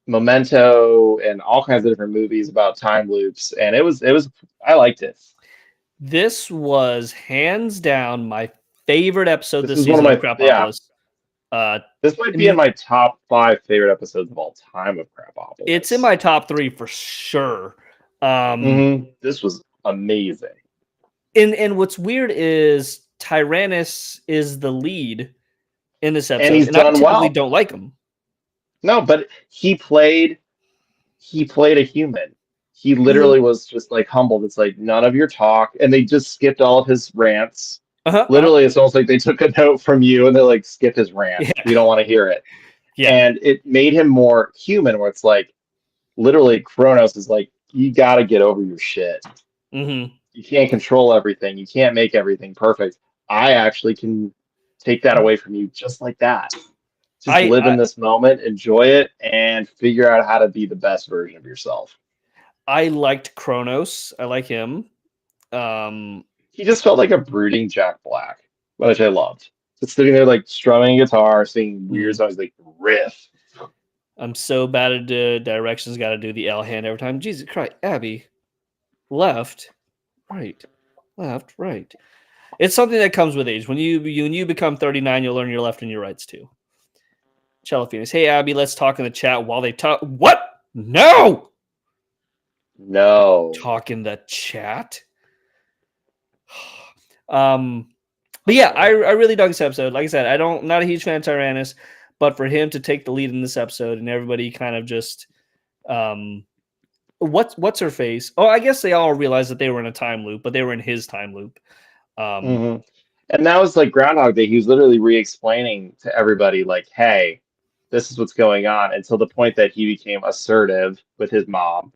Memento and all kinds of different movies about time loops, and it was. I liked it. This was hands down my favorite episode this season of Crapopolis. This might be in my top 5 favorite episodes of all time of Crapopolis. It's in my top 3 for sure. This was amazing. And what's weird is Tyrannus is the lead in this episode, and he's done well. Don't like him. No, but he played a human. He literally was just like humbled. It's like none of your talk, and they just skipped all of his rants. Literally, it's almost like they took a note from you and they like skip his rant. Yeah. We don't want to hear it. Yeah. And it made him more human, where it's like literally Kronos is like, you got to get over your shit. Mm-hmm. You can't control everything. You can't make everything perfect. I actually can take that away from you just like that. Just live in this moment, enjoy it, and figure out how to be the best version of yourself. I liked Kronos. I like him. He just felt like a brooding Jack Black, which I loved. Just sitting there, like strumming a guitar, singing weird songs, like riff. I'm so bad at directions. Got to do the L hand every time. Jesus Christ, Abby, left, right, left, right. It's something that comes with age. When you become 39, you'll learn your left and your rights too. Cello Phoenix, hey Abby, let's talk in the chat while they talk. What? No. Talk in the chat. But yeah, I really dug this episode. Like I said, not a huge fan of Tyrannus, but for him to take the lead in this episode and everybody kind of just what's her face? Oh, I guess they all realized that they were in a time loop, but they were in his time loop. And that was like Groundhog Day. He was literally re-explaining to everybody, like, hey, this is what's going on, until the point that he became assertive with his mom.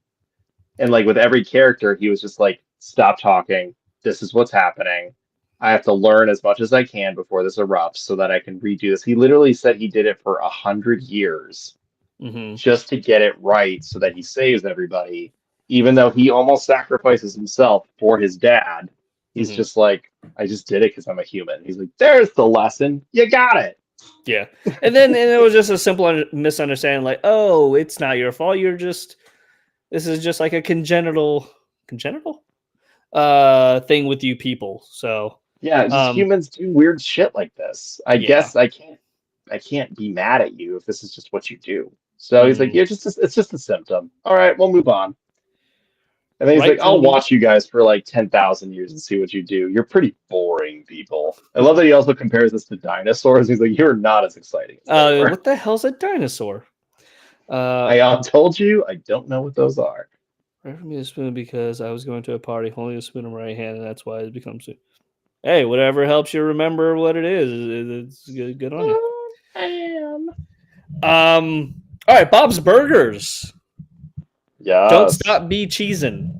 And like with every character, he was just like, stop talking. This is what's happening. I have to learn as much as I can before this erupts so that I can redo this. He literally said he did it for 100 years just to get it right so that he saves everybody, even though he almost sacrifices himself for his dad. He's just like, I just did it because I'm a human. He's like, there's the lesson. You got it. Yeah. And it was just a simple misunderstanding, like, oh, it's not your fault. This is just like a congenital thing with you people. So yeah, just humans do weird shit like this. I guess I can't be mad at you if this is just what you do. So he's like, it's just a symptom. All right, we'll move on. And then he's like, I'll watch you guys for like 10,000 years and see what you do. You're pretty boring people. I love that he also compares this to dinosaurs. He's like, you're not as exciting. What the hell's a dinosaur? I told you, I don't know what those are. Offer me a spoon because I was going to a party holding a spoon in my right hand, and that's why it becomes. Hey, whatever helps you remember what it is, it's good on you. All right, Bob's Burgers. Yeah. Don't stop be cheesing.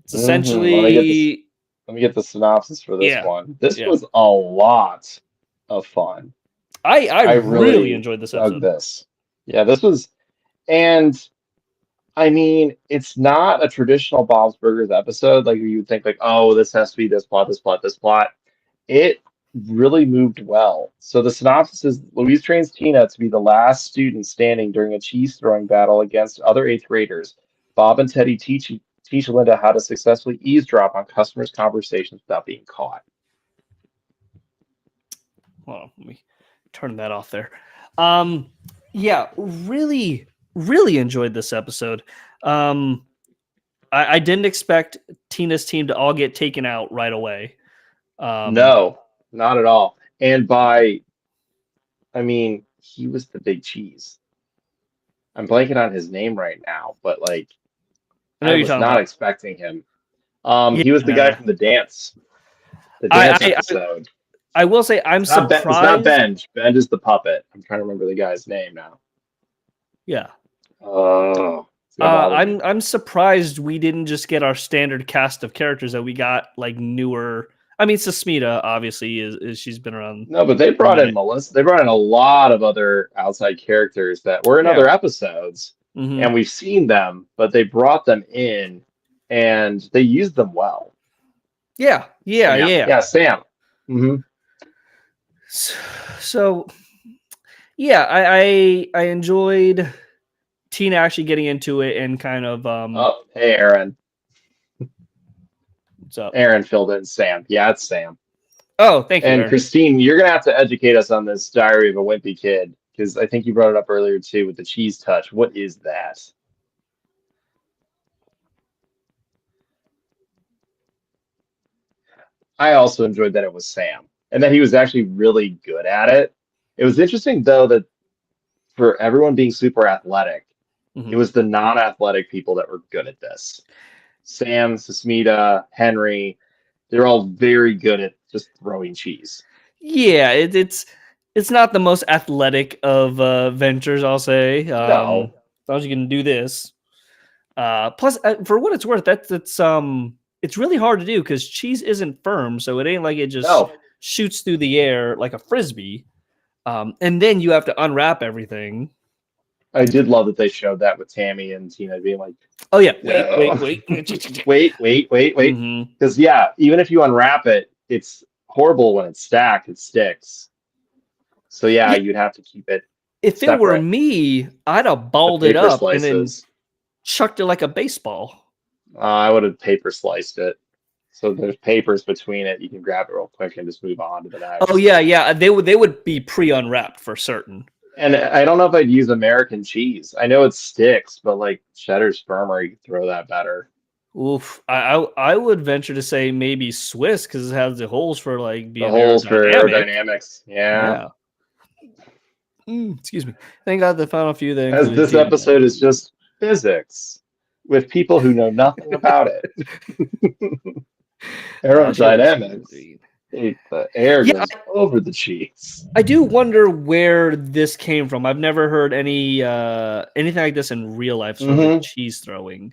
It's essentially. Let me get the synopsis for this one. This was a lot of fun. I really enjoyed this episode. Yeah, this was, and I mean, it's not a traditional Bob's Burgers episode. Like you would think, like, oh, this has to be this plot, this plot, this plot. It really moved well. So the synopsis is: Louise trains Tina to be the last student standing during a cheese throwing battle against other 8th graders. Bob and Teddy teach Linda how to successfully eavesdrop on customers' conversations without being caught. Well, let me turn that off there. Yeah, really, really enjoyed this episode. I didn't expect Tina's team to all get taken out right away. No, not at all. And he was the big cheese. I'm blanking on his name right now, but like, I know I you're was talking not about. expecting him. He was the guy from the dance episode. I will say I'm It's not surprised. It's not Benj. Benj is the puppet. I'm trying to remember the guy's name now. Yeah. Oh. I'm surprised we didn't just get our standard cast of characters that we got like newer. I mean, Susmita obviously is she's been around. No, but they brought in Melissa. They brought in a lot of other outside characters that were in other episodes, and we've seen them, but they brought them in, and they used them well. Yeah. Sam. Mm-hmm. So, yeah, I enjoyed Tina actually getting into it and kind of. Oh, hey, Aaron. What's up? Aaron filled in Sam. Yeah, it's Sam. Oh, thank you. And Aaron. Christine, you're gonna have to educate us on this Diary of a Wimpy Kid, because I think you brought it up earlier too with the cheese touch. What is that? I also enjoyed that it was Sam and that he was actually really good at it. It was interesting though that for everyone being super athletic, it was the non-athletic people that were good at this. Sam, Susmita, Henry, they're all very good at just throwing cheese. Yeah, it's not the most athletic of ventures, I'll say. No. As long as you can do this. Plus, for what it's worth, it's really hard to do because cheese isn't firm, so it ain't like it just shoots through the air like a frisbee. And then you have to unwrap everything. I did love that they showed that with Tammy and Tina being like, "Oh yeah, wait, because even if you unwrap it, it's horrible when it's stacked; it sticks. So you'd have to keep it. If separate. It were me, I'd have balled it up and then chucked it like a baseball. I would have paper sliced it. So there's papers between it. You can grab it real quick and just move on to the next. Oh yeah. They would be pre-unwrapped for certain. And I don't know if I'd use American cheese. I know it sticks, but like cheddar's firmer, you could throw that better. Oof. I would venture to say maybe Swiss because it has the holes for like being the holes for aerodynamics. Yeah. Excuse me. Thank God the final few things. As this episode is just physics with people who know nothing about it. Aerodynamics. The air goes over the cheese. I do wonder where this came from. I've never heard anything like this in real life. Sort of cheese throwing.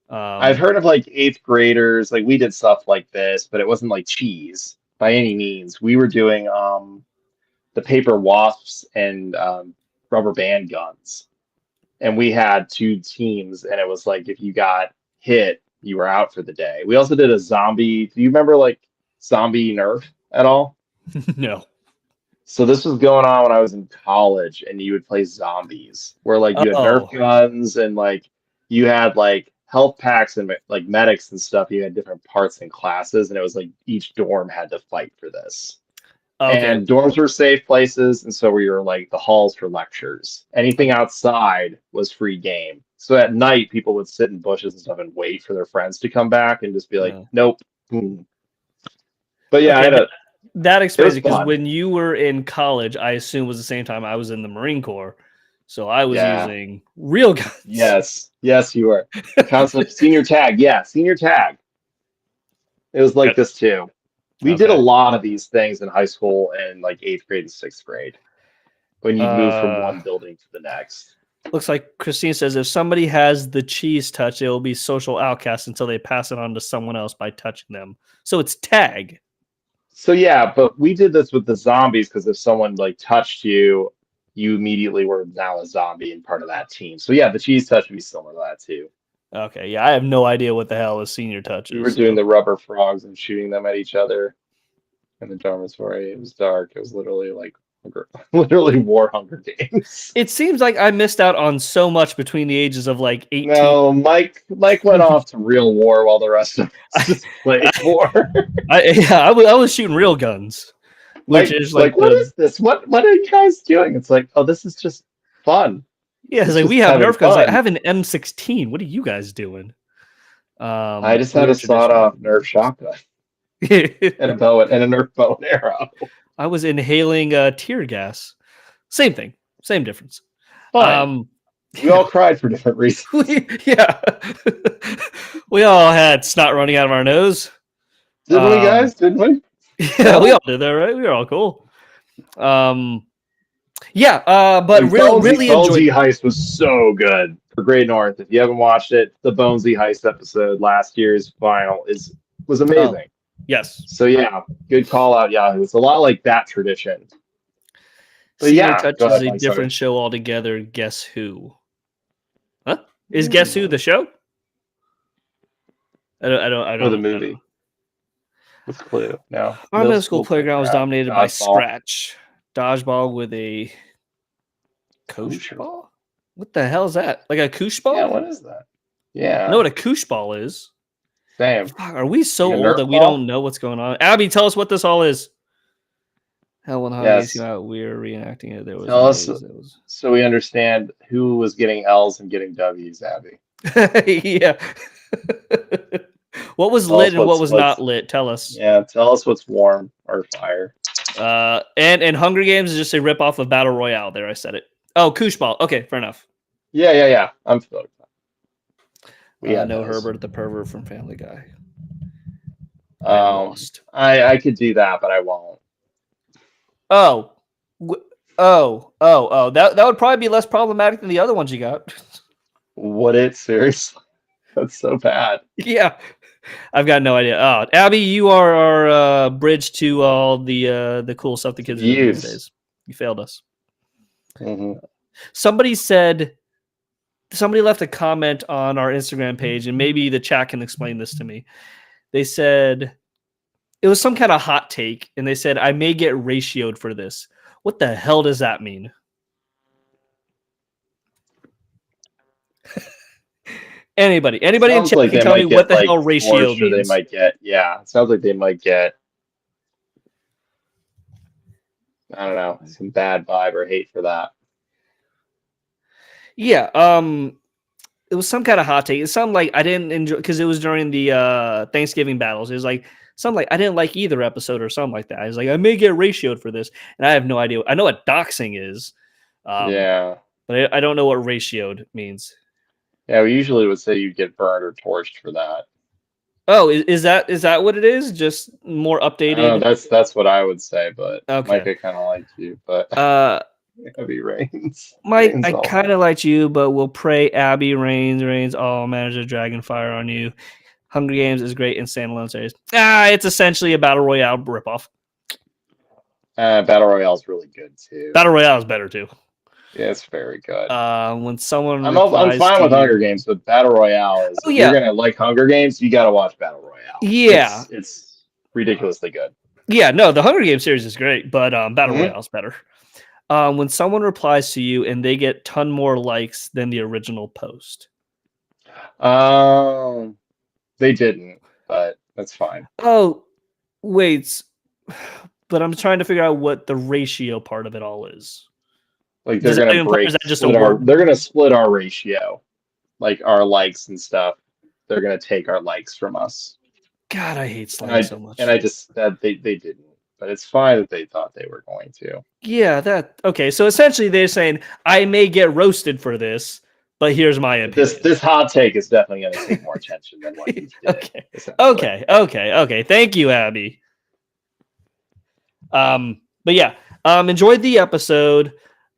I've heard of like 8th graders. Like we did stuff like this, but it wasn't like cheese by any means. We were doing the paper wasps and rubber band guns, and we had 2 teams. And it was like if you got hit, you were out for the day. We also did a zombie. Do you remember like zombie Nerf at all? No. So this was going on when I was in college, and you would play zombies, where like you had Nerf guns and like you had like health packs and like medics and stuff. You had different parts and classes, and it was like each dorm had to fight for this. Okay. And dorms were safe places, and so were your like the halls for lectures. Anything outside was free game. So at night, people would sit in bushes and stuff and wait for their friends to come back and just be like, nope. But yeah, I had that explains it because when you were in college, I assume was the same time I was in the Marine Corps. So I was using real guns. Yes, you were. Concept senior tag. Yeah, senior tag. It was like this too. We did a lot of these things in high school and like 8th grade and 6th grade when you move from one building to the next. Looks like Christine says if somebody has the cheese touch, they will be social outcasts until they pass it on to someone else by touching them. So it's tag. So yeah, but we did this with the zombies because if someone like touched you, you immediately were now a zombie and part of that team. So yeah, the cheese touch would be similar to that too. Okay, yeah, I have no idea what the hell a senior touch is. We were doing the rubber frogs and shooting them at each other in the dormitory. It was dark. It was literally like war Hunger Games. It seems like I missed out on so much between the ages of like 18. No, Mike went off to real war while the rest of us just played war. I was shooting real guns. which is like what is this? What are you guys doing? It's like, oh, this is just fun. Yeah, it's like we have Nerf guns. Like, I have an M16. What are you guys doing? I just had a sawed-off Nerf shotgun and a Nerf bow and arrow. I was inhaling tear gas. Same thing, same difference. Fine. We all cried for different reasons. Yeah, we all had snot running out of our nose. Didn't we, guys? Didn't we? Yeah, we all did that, right? We were all cool. But really Bonesy Heist was so good for Great North. If you haven't watched it, the Bonesy Heist episode, last year's final, was amazing. Oh, yes. So yeah, good call out, Yahoo. It's a lot like that tradition. But Senior Touch is a different show altogether. Guess Who? Huh? Is Guess Who the show? I don't know the movie. With Clue. No. Our middle school playground was dominated by Scratch. Dodgeball with a koosh ball? What the hell is that? Like a koosh ball? Yeah, what is that? Yeah. I know what a koosh ball is. Same. Fuck, are we so old that we don't know what's going on? Abby, tell us what this all is. Hell, when yes. came out, we were reenacting it. There was tell us so we understand who was getting L's and getting W's, Abby. Yeah. What was lit and what was not lit? Tell us. Yeah, tell us what's warm or fire. And Hunger Games is just a ripoff of Battle Royale. There, I said it. Oh, Koosh Ball. Okay, fair enough. Yeah. I'm familiar with that. No Herbert the pervert from Family Guy. I could do that, but I won't. Oh. That would probably be less problematic than the other ones you got. Would it? Seriously? That's so bad. Yeah. I've got no idea. Oh, Abby, you are our bridge to all the cool stuff the kids are doing these days. You failed us. Mm-hmm. Somebody left a comment on our Instagram page, and maybe the chat can explain this to me. They said it was some kind of hot take, and they said, I may get ratioed for this. What the hell does that mean? Anybody in chat can tell me what the hell ratio means. They might get, it sounds like they might get, I don't know, some bad vibe or hate for that. Yeah, it was some kind of hot take. It sounded like I didn't enjoy because it was during the Thanksgiving battles. It was like something like I didn't like either episode or something like that. I was like, I may get ratioed for this, and I have no idea. I know what doxing is, but I don't know what ratioed means. Yeah, we usually would say you'd get burned or torched for that. Oh, is that what it is? Just more updated? That's what I would say, but Micah kind of liked you, but Abby reigns. Mike, I kind of liked you, but we'll pray Abby reigns. All manage a dragon fire on you. Hunger Games is great in standalone series. It's essentially a Battle Royale ripoff. Battle Royale is really good too. Battle Royale is better too. Yeah, it's very good. When someone I'm fine with Hunger Games, but Battle Royale is. If you're gonna like Hunger Games, you gotta watch Battle Royale. Yeah, it's ridiculously good. Yeah, no, the Hunger Games series is great, but Battle Royale is better. When someone replies to you and they get ton more likes than the original post. They didn't, but that's fine. Oh, wait, but I'm trying to figure out what the ratio part of it all is. Like they're gonna split our ratio, like our likes and stuff. They're gonna take our likes from us. God, I hate slime so much. And I just that they didn't, but it's fine that they thought they were going to. Yeah, okay. So essentially, they're saying I may get roasted for this, but here's my opinion. This hot take is definitely going to take more attention than what you did. Okay. Thank you, Abby. But yeah, enjoyed the episode.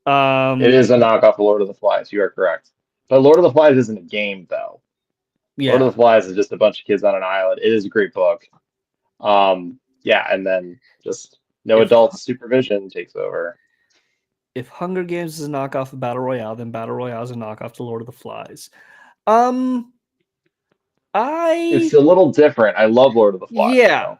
It is a knockoff of Lord of the Flies. You are correct. But Lord of the Flies isn't a game, though. Yeah. Lord of the Flies is just a bunch of kids on an island. It is a great book. And then just no adult supervision takes over. If Hunger Games is a knockoff of Battle Royale, then Battle Royale is a knockoff to Lord of the Flies. It's a little different. I love Lord of the Flies. Yeah.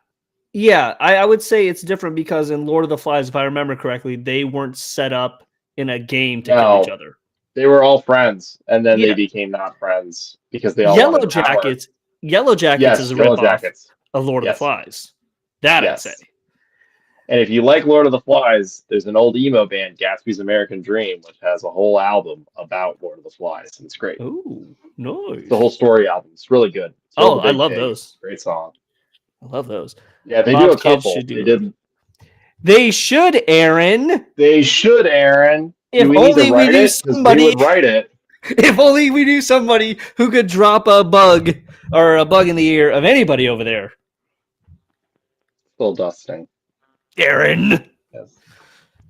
Yeah, I would say it's different because in Lord of the Flies, if I remember correctly, they weren't set up in a game to kill each other. They were all friends, and then they became not friends because they all Yellow Jackets. Yellow Jackets is a ripoff of Lord of the Flies. That I'd say. And if you like Lord of the Flies, there's an old emo band, Gatsby's American Dream, which has a whole album about Lord of the Flies, and it's great. Ooh, nice. It's the whole story album. It's really good. Oh, I love those. Great song. I love those. Yeah, they Bob's do a Kids couple. should do They it. did. They should, Aaron. They should, Aaron. If do we need only to we write knew it? 'Cause somebody. we would write it. If only we knew somebody who could drop a bug or a bug in the ear of anybody over there. Still dusting. Aaron. Yes.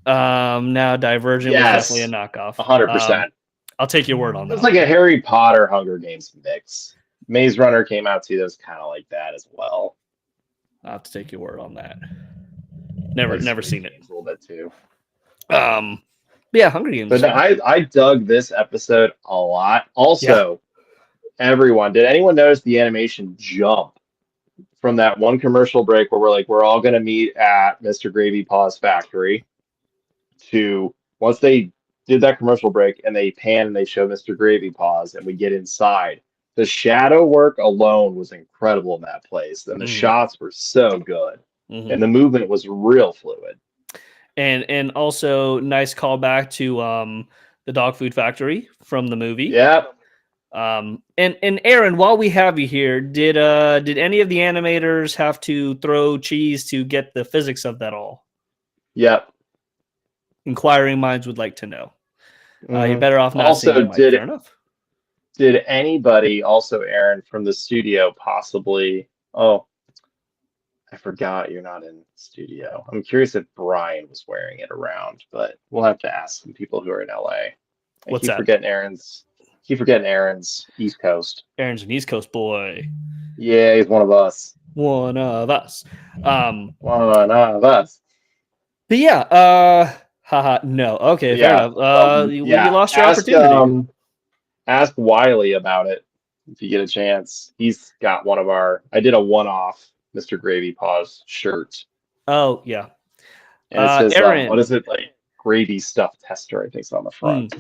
Now Divergent was definitely a knockoff. 100%. I'll take your word on that. It's like a Harry Potter Hunger Games mix. Maze Runner came out too. That was kind of like that as well. I'll have to take your word on that. Never seen it. A little bit too. Yeah, Hunger Games. But I dug this episode a lot. Also, everyone, did anyone notice the animation jump from that one commercial break where we're all gonna meet at Mr. Gravy Paw's factory to once they did that commercial break and they pan and they show Mr. Gravy Paws and we get inside. The shadow work alone was incredible in that place, and the shots were so good, and the movement was real fluid. And also nice callback to the dog food factory from the movie. Yep. And Aaron, while we have you here, did any of the animators have to throw cheese to get the physics of that all? Yep. Inquiring minds would like to know. You're better off not also, seeing it, Mike. Fair enough. Did anybody also, Aaron, from the studio possibly? Oh, I forgot you're not in studio. I'm curious if Brian was wearing it around, but we'll have to ask some people who are in LA. What's that? Keep forgetting Aaron's East Coast. Aaron's an East Coast boy. Yeah, he's one of us. One of us. One of us. But yeah, haha, no. Okay, fair enough. You lost your opportunity. Ask Wiley about it if you get a chance. He's got I did a one-off Mr. Gravy Paws shirt. Oh, yeah. And it says, Aaron, what is it, like gravy stuff tester, I think it's on the front.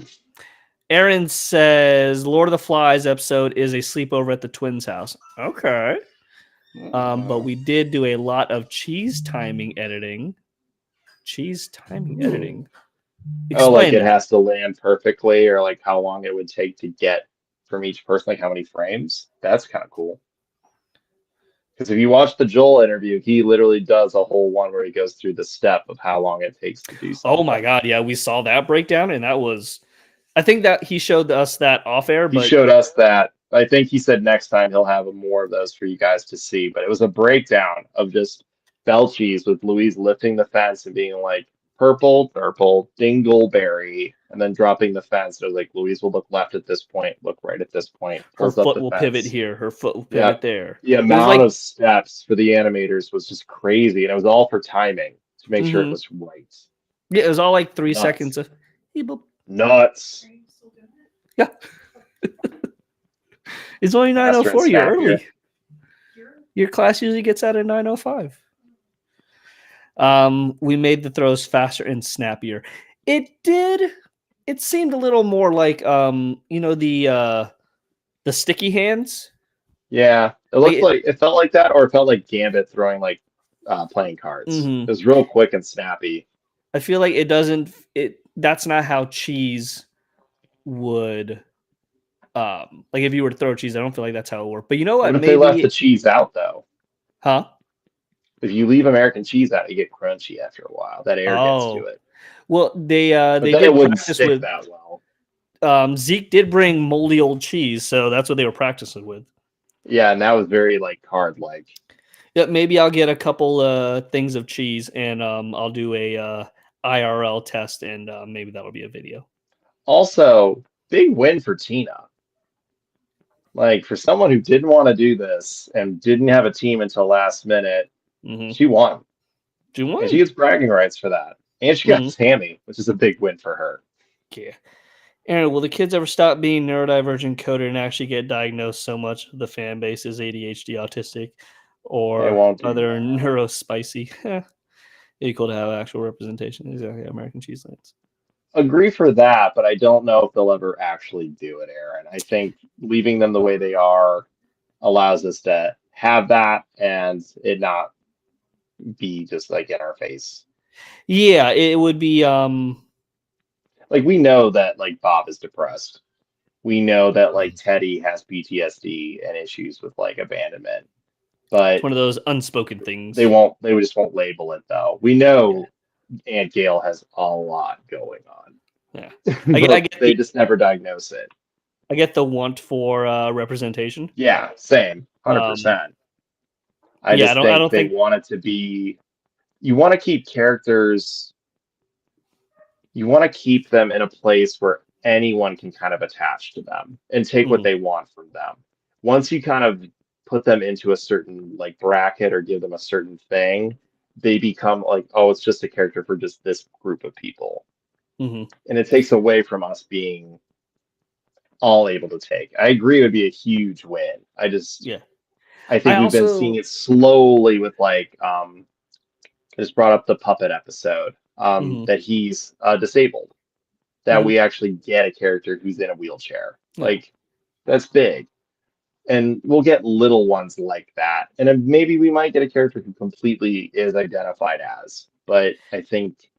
Aaron says Lord of the Flies episode is a sleepover at the twins' house. Okay. But we did do a lot of cheese timing editing. Explain it has to land perfectly, or like how long it would take to get from each person, like how many frames. That's kind of cool. Because if you watch the Joel interview, he literally does a whole one where he goes through the step of how long it takes to do something. Oh my god, yeah, we saw that breakdown, and that was, I think that he showed us that off air. But he showed us that. I think he said next time he'll have more of those for you guys to see. But it was a breakdown of just bell cheese with Louise lifting the fence and being like, purple, dingleberry, and then dropping the fence. It was like, Louise will look left at this point, look right at this point. Her foot will pivot here. Her foot will pivot there. The amount of steps for the animators was just crazy, and it was all for timing to make sure it was right. Yeah, it was all like 3 seconds of nuts. Yeah. It's only 9:04. You're early. Your class usually gets out at 9:05. We made the throws faster and snappier. It did. It seemed a little more like the sticky hands. Yeah, it felt like that, or it felt like Gambit throwing like playing cards. It was real quick and snappy. I feel like it doesn't. That's not how cheese would. Like if you were to throw cheese, I don't feel like that's how it worked. But you know what? What if they left the cheese out though? Huh? If you leave American cheese out, you get crunchy after a while. That air gets to it. Well, they did it wouldn't practice stick with that well. Zeke did bring moldy old cheese, so that's what they were practicing with. Yeah, and that was very like card-like. Yeah, maybe I'll get a couple things of cheese, and I'll do a IRL test, and maybe that'll be a video. Also, big win for Tina. Like for someone who didn't want to do this and didn't have a team until last minute. She won. And she gets bragging rights for that. And she got Tammy, which is a big win for her. Yeah. Aaron, will the kids ever stop being neurodivergent coded and actually get diagnosed so much the fan base is ADHD, autistic, or other neurospicy? It'd be cool to have actual representation. Exactly, American Cheeselands. Agree for that, but I don't know if they'll ever actually do it, Aaron. I think leaving them the way they are allows us to have that and it not be just like in our face. Yeah, it would be like we know that like Bob is depressed. We know that like Teddy has PTSD and issues with like abandonment. But it's one of those unspoken things. They just won't label it though. We know Aunt Gail has a lot going on. Yeah. They just never diagnose it. I get the want for representation. Yeah, same. 100%. I don't think they want it to be. You want to keep characters. You want to keep them in a place where anyone can kind of attach to them and take what they want from them. Once you kind of put them into a certain like bracket or give them a certain thing, they become like, oh, it's just a character for just this group of people. And it takes away from us being all able to take. I agree it would be a huge win. I think we've been seeing it slowly with like I just brought up the puppet episode that he's disabled, that we actually get a character who's in a wheelchair. Like that's big. And we'll get little ones like that. And then maybe we might get a character who completely is identified as, but I think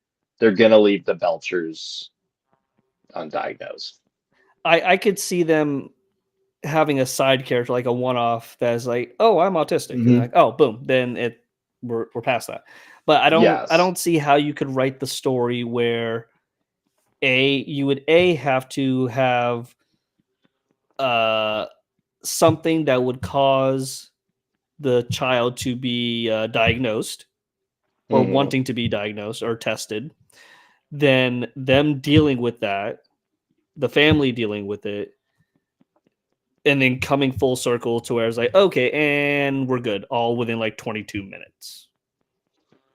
they're going to leave the Belchers undiagnosed. I could see them having a side character, like a one-off that's like, oh, I'm autistic. And like, oh, boom. Then we're past that. But I don't see how you could write the story where you would have to have something that would cause the child to be diagnosed or wanting to be diagnosed or tested, then them dealing with that, the family dealing with it, and then coming full circle to where it's like, okay, and we're good, all within like 22 minutes.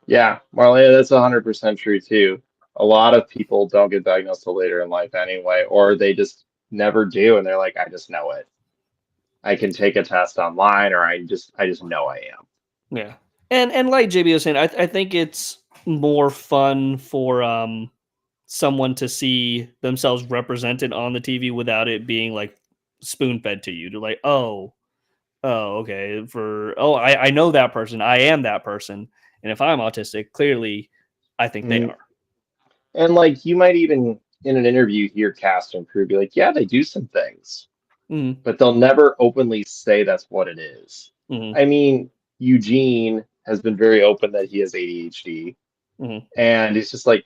Yeah, well, yeah, that's 100% true too. A lot of people don't get diagnosed till later in life anyway, or they just never do, and they're like, I just know it. I can take a test online, or I just know I am. Yeah, and like JB was saying, I think it's more fun for someone to see themselves represented on the TV without it being like spoon fed to you. To like, oh, okay, I know that person, I am that person, and if I'm autistic, clearly, I think they are. And like you might even in an interview hear cast and crew be like, yeah, they do some things. But they'll never openly say that's what it is. I mean, Eugene has been very open that he has ADHD. And it's just like,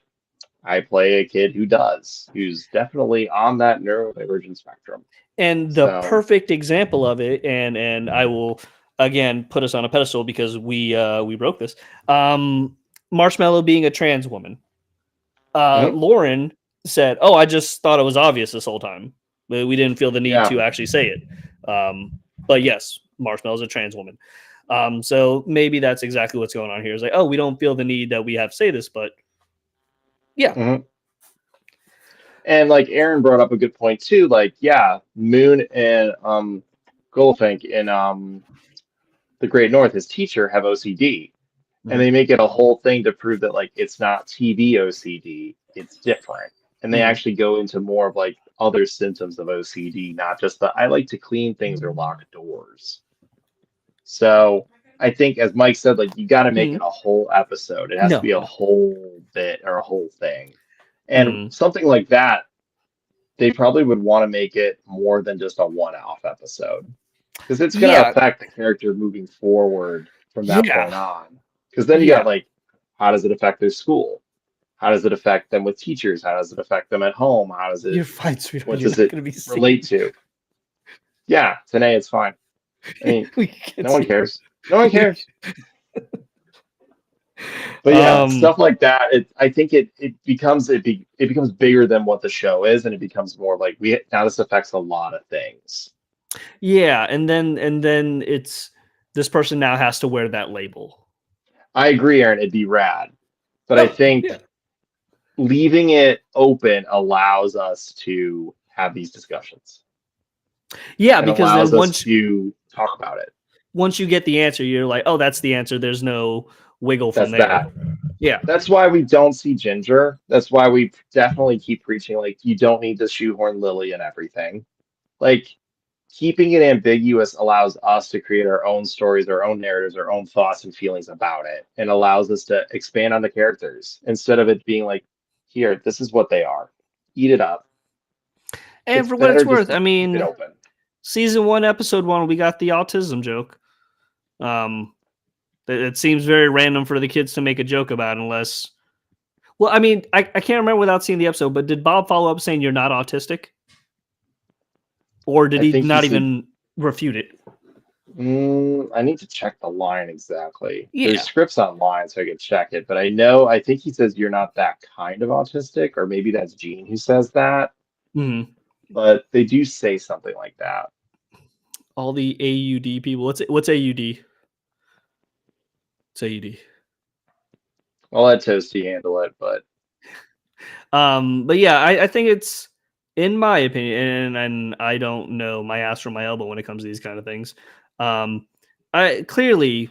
I play a kid who's definitely on that neurodivergent spectrum. And the perfect example of it, and I will, again, put us on a pedestal because we broke this. Marshmallow being a trans woman. Lauren said, oh, I just thought it was obvious this whole time. We didn't feel the need to actually say it. But yes, Marshmallow's a trans woman. So maybe that's exactly what's going on here. It's like, oh, we don't feel the need that we have to say this, but yeah. And like Aaron brought up a good point too. Like, yeah, Moon and Goldfink in The Great North, his teacher, have OCD. And they make it a whole thing to prove that like it's not TV OCD, it's different. And they actually go into more of like other symptoms of OCD, not just the I like to clean things or lock doors. So I think, as Mike said, like you got to make it a whole episode. It has to be a whole bit or a whole thing. And something like that, they probably would want to make it more than just a one-off episode, because it's going to affect the character moving forward from that point on. Because then you got like, how does it affect their school? How does it affect them with teachers? How does it affect them at home? How does it? You're fine, sweetheart. What does it relate to? Yeah, today it's fine. I mean, no one cares. No one cares. But yeah, stuff like that. I think it becomes bigger than what the show is, and it becomes more like now this affects a lot of things. Yeah, and then it's this person now has to wear that label. I agree, Aaron. It'd be rad, but I think leaving it open allows us to have these discussions. Yeah, because then once you talk about it, once you get the answer, you're like, oh, that's the answer. There's no wiggle from there. Yeah, that's why we don't see Ginger. That's why we definitely keep preaching like you don't need to shoehorn Lily and everything. Like, keeping it ambiguous allows us to create our own stories, our own narratives, our own thoughts and feelings about it, and allows us to expand on the characters instead of it being like, here, this is what they are. Eat it up. And It's for what it's better just worth, to I keep it mean, open. season 1, episode 1, we got the autism joke. It seems very random for the kids to make a joke about, unless. Well, I mean, I can't remember without seeing the episode, but did Bob follow up saying you're not autistic? Or did I he think not he said, even refute it? I need to check the line exactly. Yeah. There's scripts online, so I can check it. But I think he says you're not that kind of autistic, or maybe that's Gene who says that. Mm-hmm. But they do say something like that. All the AUD people. What's AUD? It's AUD. I'll let Toasty handle it, but yeah, I think it's, in my opinion, and I don't know my ass from my elbow when it comes to these kind of things. I clearly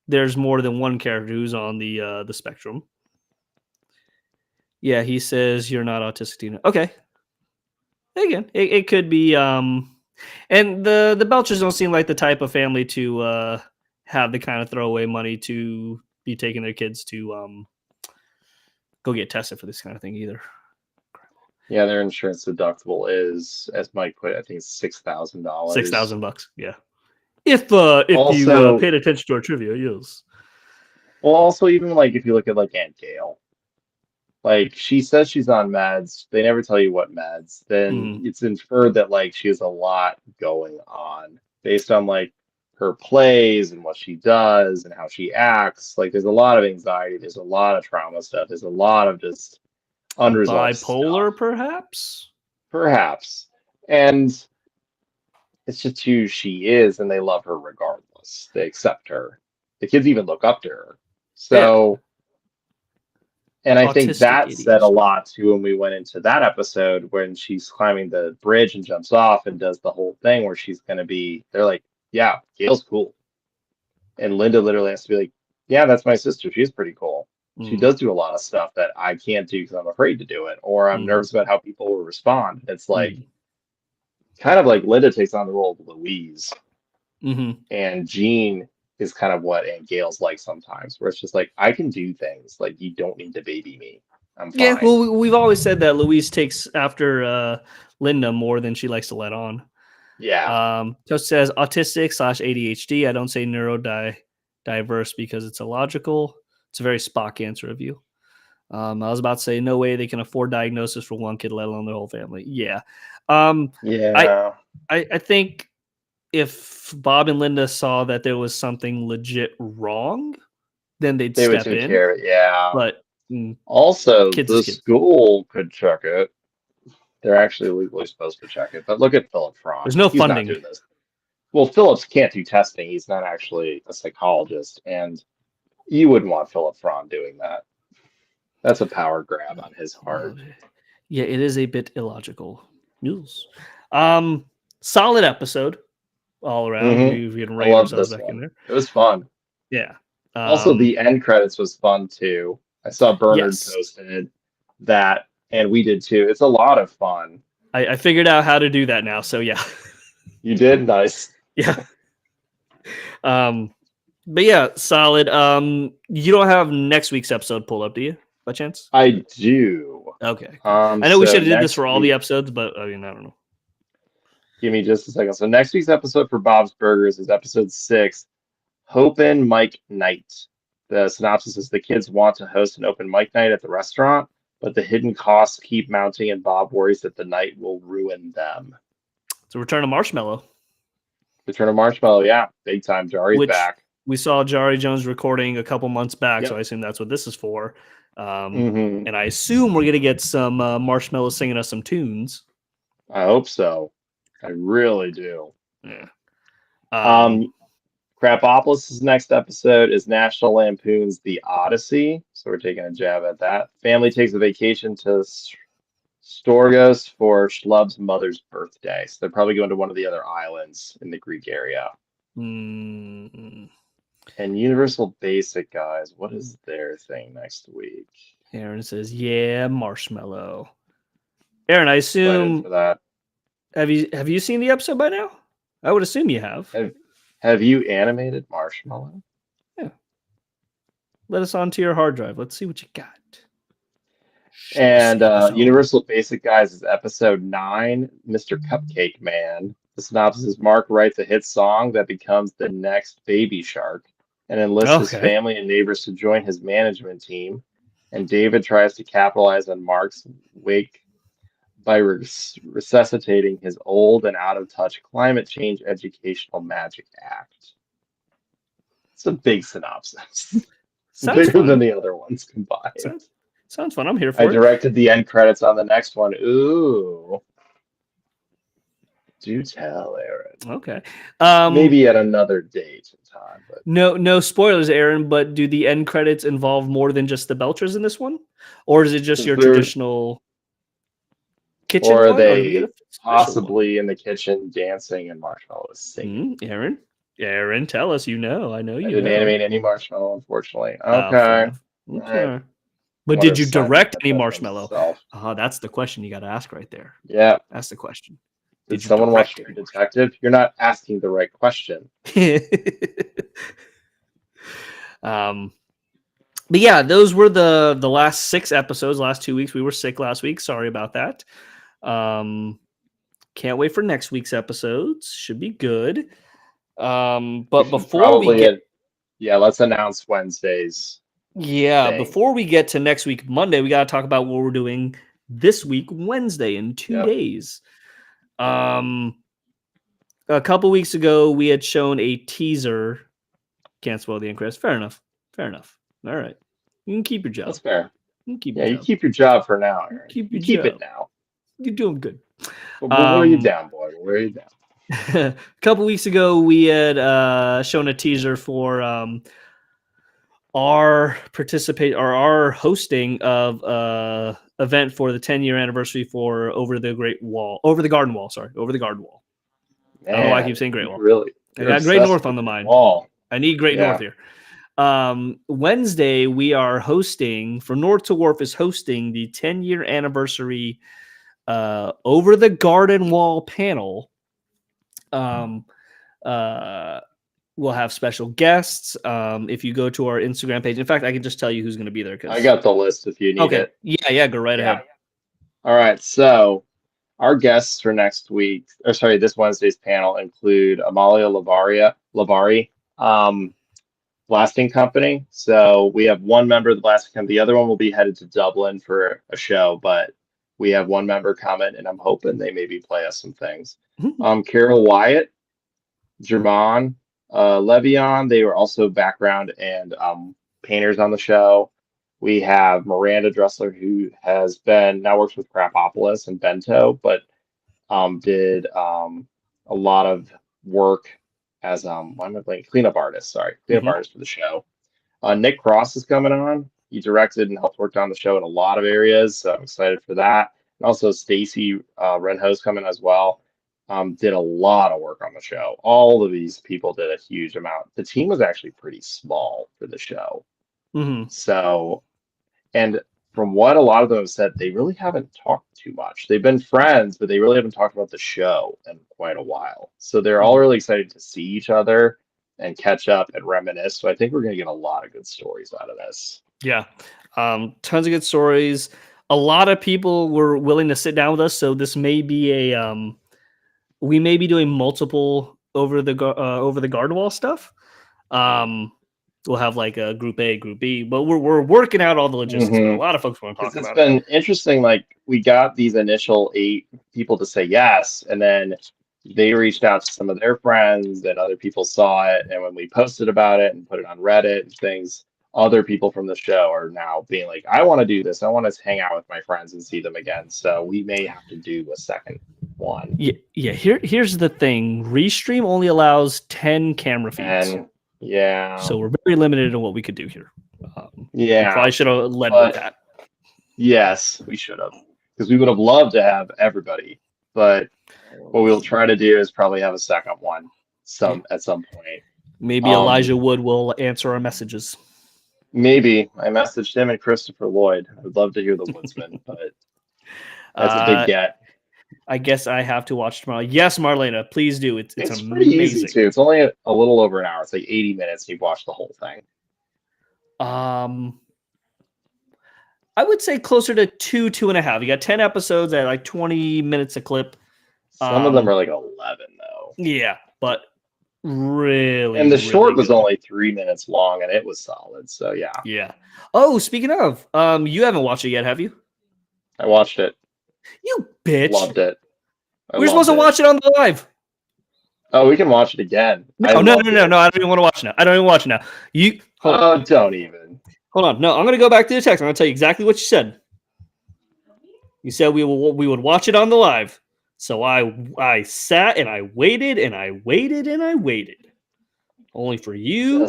there's more than one character who's on the spectrum. Yeah, he says you're not autistic, Tina. Okay. Again, it could be and the Belchers don't seem like the type of family to have the kind of throwaway money to be taking their kids to go get tested for this kind of thing either. yeah, their insurance deductible is, as Mike put it, I think it's $6,000. $6,000, yeah. If you paid attention to our trivia, yes. Well, also even like if you look at like Aunt Gail, like she says she's on meds, they never tell you what meds. Then it's inferred that like she has a lot going on based on like her plays and what she does and how she acts. Like there's a lot of anxiety, there's a lot of trauma stuff, there's a lot of just unresolved bipolar stuff. Perhaps. And it's just who she is, and they love her regardless. They accept her. The kids even look up to her. So, and I think that said a lot too when we went into that episode when she's climbing the bridge and jumps off and does the whole thing where she's going to be, they're like, yeah, Gail's cool. And Linda literally has to be like, yeah, that's my sister. She's pretty cool. She does do a lot of stuff that I can't do because I'm afraid to do it, or I'm nervous about how people will respond. It's like, kind of like Linda takes on the role of Louise, and Jean is kind of what Aunt Gail's like sometimes, where it's just like, I can do things. Like, you don't need to baby me. I'm fine. Yeah, well, we've always said that Louise takes after Linda more than she likes to let on. Yeah. Just says autistic/ADHD. I don't say neurodiverse because it's illogical. It's a very Spock answer of you. I was about to say, no way they can afford diagnosis for one kid, let alone their whole family. Yeah. Yeah. I think if Bob and Linda saw that there was something legit wrong, then they would take in. Care of it. Yeah. But also, the school could check it. They're actually legally supposed to check it. But look at Philip Franz. There's no He's funding. Not doing this. Well, Phillips can't do testing. He's not actually a psychologist, and you wouldn't want Philip Franz doing that. That's a power grab on his part. Yeah, it is a bit illogical. Yes. Solid episode all around. We can rate ourselves back in there. It was fun. Yeah. Also, the end credits was fun too. I saw Bernard posted that, and we did too. It's a lot of fun. I figured out how to do that now, so yeah. You did? Nice. Yeah. But yeah, solid. You don't have next week's episode pulled up, do you, by chance? I do. Okay. I know we should have did this for all the episodes, but I mean, I don't know. Give me just a second. So next week's episode for Bob's Burgers is episode 6, Open Mic Night. The synopsis is the kids want to host an open mic night at the restaurant, but the hidden costs keep mounting, and Bob worries that the night will ruin them. It's a return of Marshmallow. Return of Marshmallow, yeah. Big time. Jari's back. We saw Jari Jones recording a couple months back, so I assume that's what this is for. And I assume we're going to get some Marshmallow singing us some tunes. I hope so. I really do. Yeah. Crapopolis' next episode is National Lampoon's The Odyssey. So we're taking a jab at that. Family takes a vacation to Storgos for Schlub's mother's birthday. So they're probably going to one of the other islands in the Greek area. And Universal Basic, guys, what is their thing next week? Aaron says, yeah, Marshmallow. Aaron, I assume... For that. Have you seen the episode by now? I would assume you have. Have you animated Marshmallow? Yeah. Let us onto your hard drive. Let's see what you got. And Universal Basic Guys is episode 9, Mr. Cupcake Man. The synopsis is Mark writes a hit song that becomes the next Baby Shark and enlists his family and neighbors to join his management team. And David tries to capitalize on Mark's wake by resuscitating his old and out-of-touch climate change educational magic act. It's a big synopsis. Bigger than the other ones combined. Sounds fun. I'm here for it. I directed the end credits on the next one. Ooh. Do tell, Aaron. Okay. Maybe at another date and time. But... No spoilers, Aaron, but do the end credits involve more than just the Belchers in this one? Or is it just your traditional kitchen or one? Are they possibly in the kitchen dancing and Marshmallow is singing? Aaron, tell us. I know you I didn't know. animate any Marshmallow, unfortunately. Okay. Okay. But did you direct any Marshmallow? That's the question you got to ask right there. Yeah. That's the question. Did someone watch True Detective? You're not asking the right question. But yeah, those were the last 6 episodes. Last 2 weeks, we were sick last week. Sorry about that. Can't wait for next week's episodes. Should be good. But before we get, let's announce Wednesdays. Yeah, before we get to next week, Monday, we got to talk about what we're doing this week, Wednesday, in 2 days. A couple weeks ago, we had shown a teaser. Can't spoil the end credits. Fair enough. All right. You can keep your job. That's fair. You keep your job for now, Aaron. Keep it now. You're doing good. We'll wear you down, boy. We'll wear you down. A couple weeks ago, we had shown a teaser for our hosting of event for the 10-year anniversary for Over the Garden Wall. Man, I don't know why I keep saying Great Wall. Really? I got Great North on the mind. Wall. I need Great North here. Wednesday, we are hosting, for North to Wharf is hosting the 10-year anniversary Over the Garden Wall panel. We'll have special guests. If you go to our Instagram page, in fact, I can just tell you who's going to be there. I got the list if you need it. Yeah, go right ahead. All right, so our guests for this Wednesday's panel include Amalia Lavari, Blasting Company. So we have one member of the Blasting Company. The other one will be headed to Dublin for a show, but we have one member coming, and I'm hoping they maybe play us some things. Carol Wyatt, German, Levion, they were also background and painters on the show. We have Miranda Dressler, who now works with Crapopolis and Bento, but did a lot of work as cleanup artist. Cleanup artist for the show. Nick Cross is coming on. He directed and helped work on the show in a lot of areas, so I'm excited for that. And also Stacy Renho's coming as well. Did a lot of work on the show. All of these people did a huge amount. The team was actually pretty small for the show. So, and from what a lot of them have said, they really haven't talked too much. They've been friends, but they really haven't talked about the show in quite a while. So they're all really excited to see each other and catch up and reminisce. So I think we're going to get a lot of good stories out of this. Yeah. Tons of good stories. A lot of people were willing to sit down with us. So this may be we may be doing multiple over the garden wall stuff. We'll have like a group A, group B, but we're working out all the logistics. A lot of folks want to talk about it. It's been interesting. Like we got these initial 8 people to say yes, and then they reached out to some of their friends, and other people saw it. And when we posted about it and put it on Reddit and things, other people from the show are now being like, I want to do this. I want to hang out with my friends and see them again. So we may have to do a second one. Yeah. Here's the thing. Restream only allows 10 camera feeds. So we're very limited in what we could do here. We probably should have led with that. Yes, we should have. Because we would have loved to have everybody. But what we'll try to do is probably have a second one at some point. Maybe Elijah Wood will answer our messages. Maybe. I messaged him and Christopher Lloyd. I would love to hear the Woodsman, but that's a big get. I guess I have to watch tomorrow. Yes, Marlena, please do. It's It's amazing. pretty easy too. It's only a little over an hour. It's like 80 minutes. You've watched the whole thing. I would say closer to 2.5. You got 10 episodes at like 20 minutes a clip. Some of them are like 11 though. Yeah, but really, and the really short was good. only 3 minutes long, and it was solid. So yeah. Yeah. Oh, speaking of, you haven't watched it yet, have you? I watched it. You bitch. Loved it. We're supposed to watch it on the live. Oh, we can watch it again. No. I don't even want to watch it now. I don't even watch it now. Don't even. Hold on. No, I'm going to go back to the text. I'm going to tell you exactly what you said. You said we would watch it on the live. So I sat and I waited and I waited and I waited. Only for you.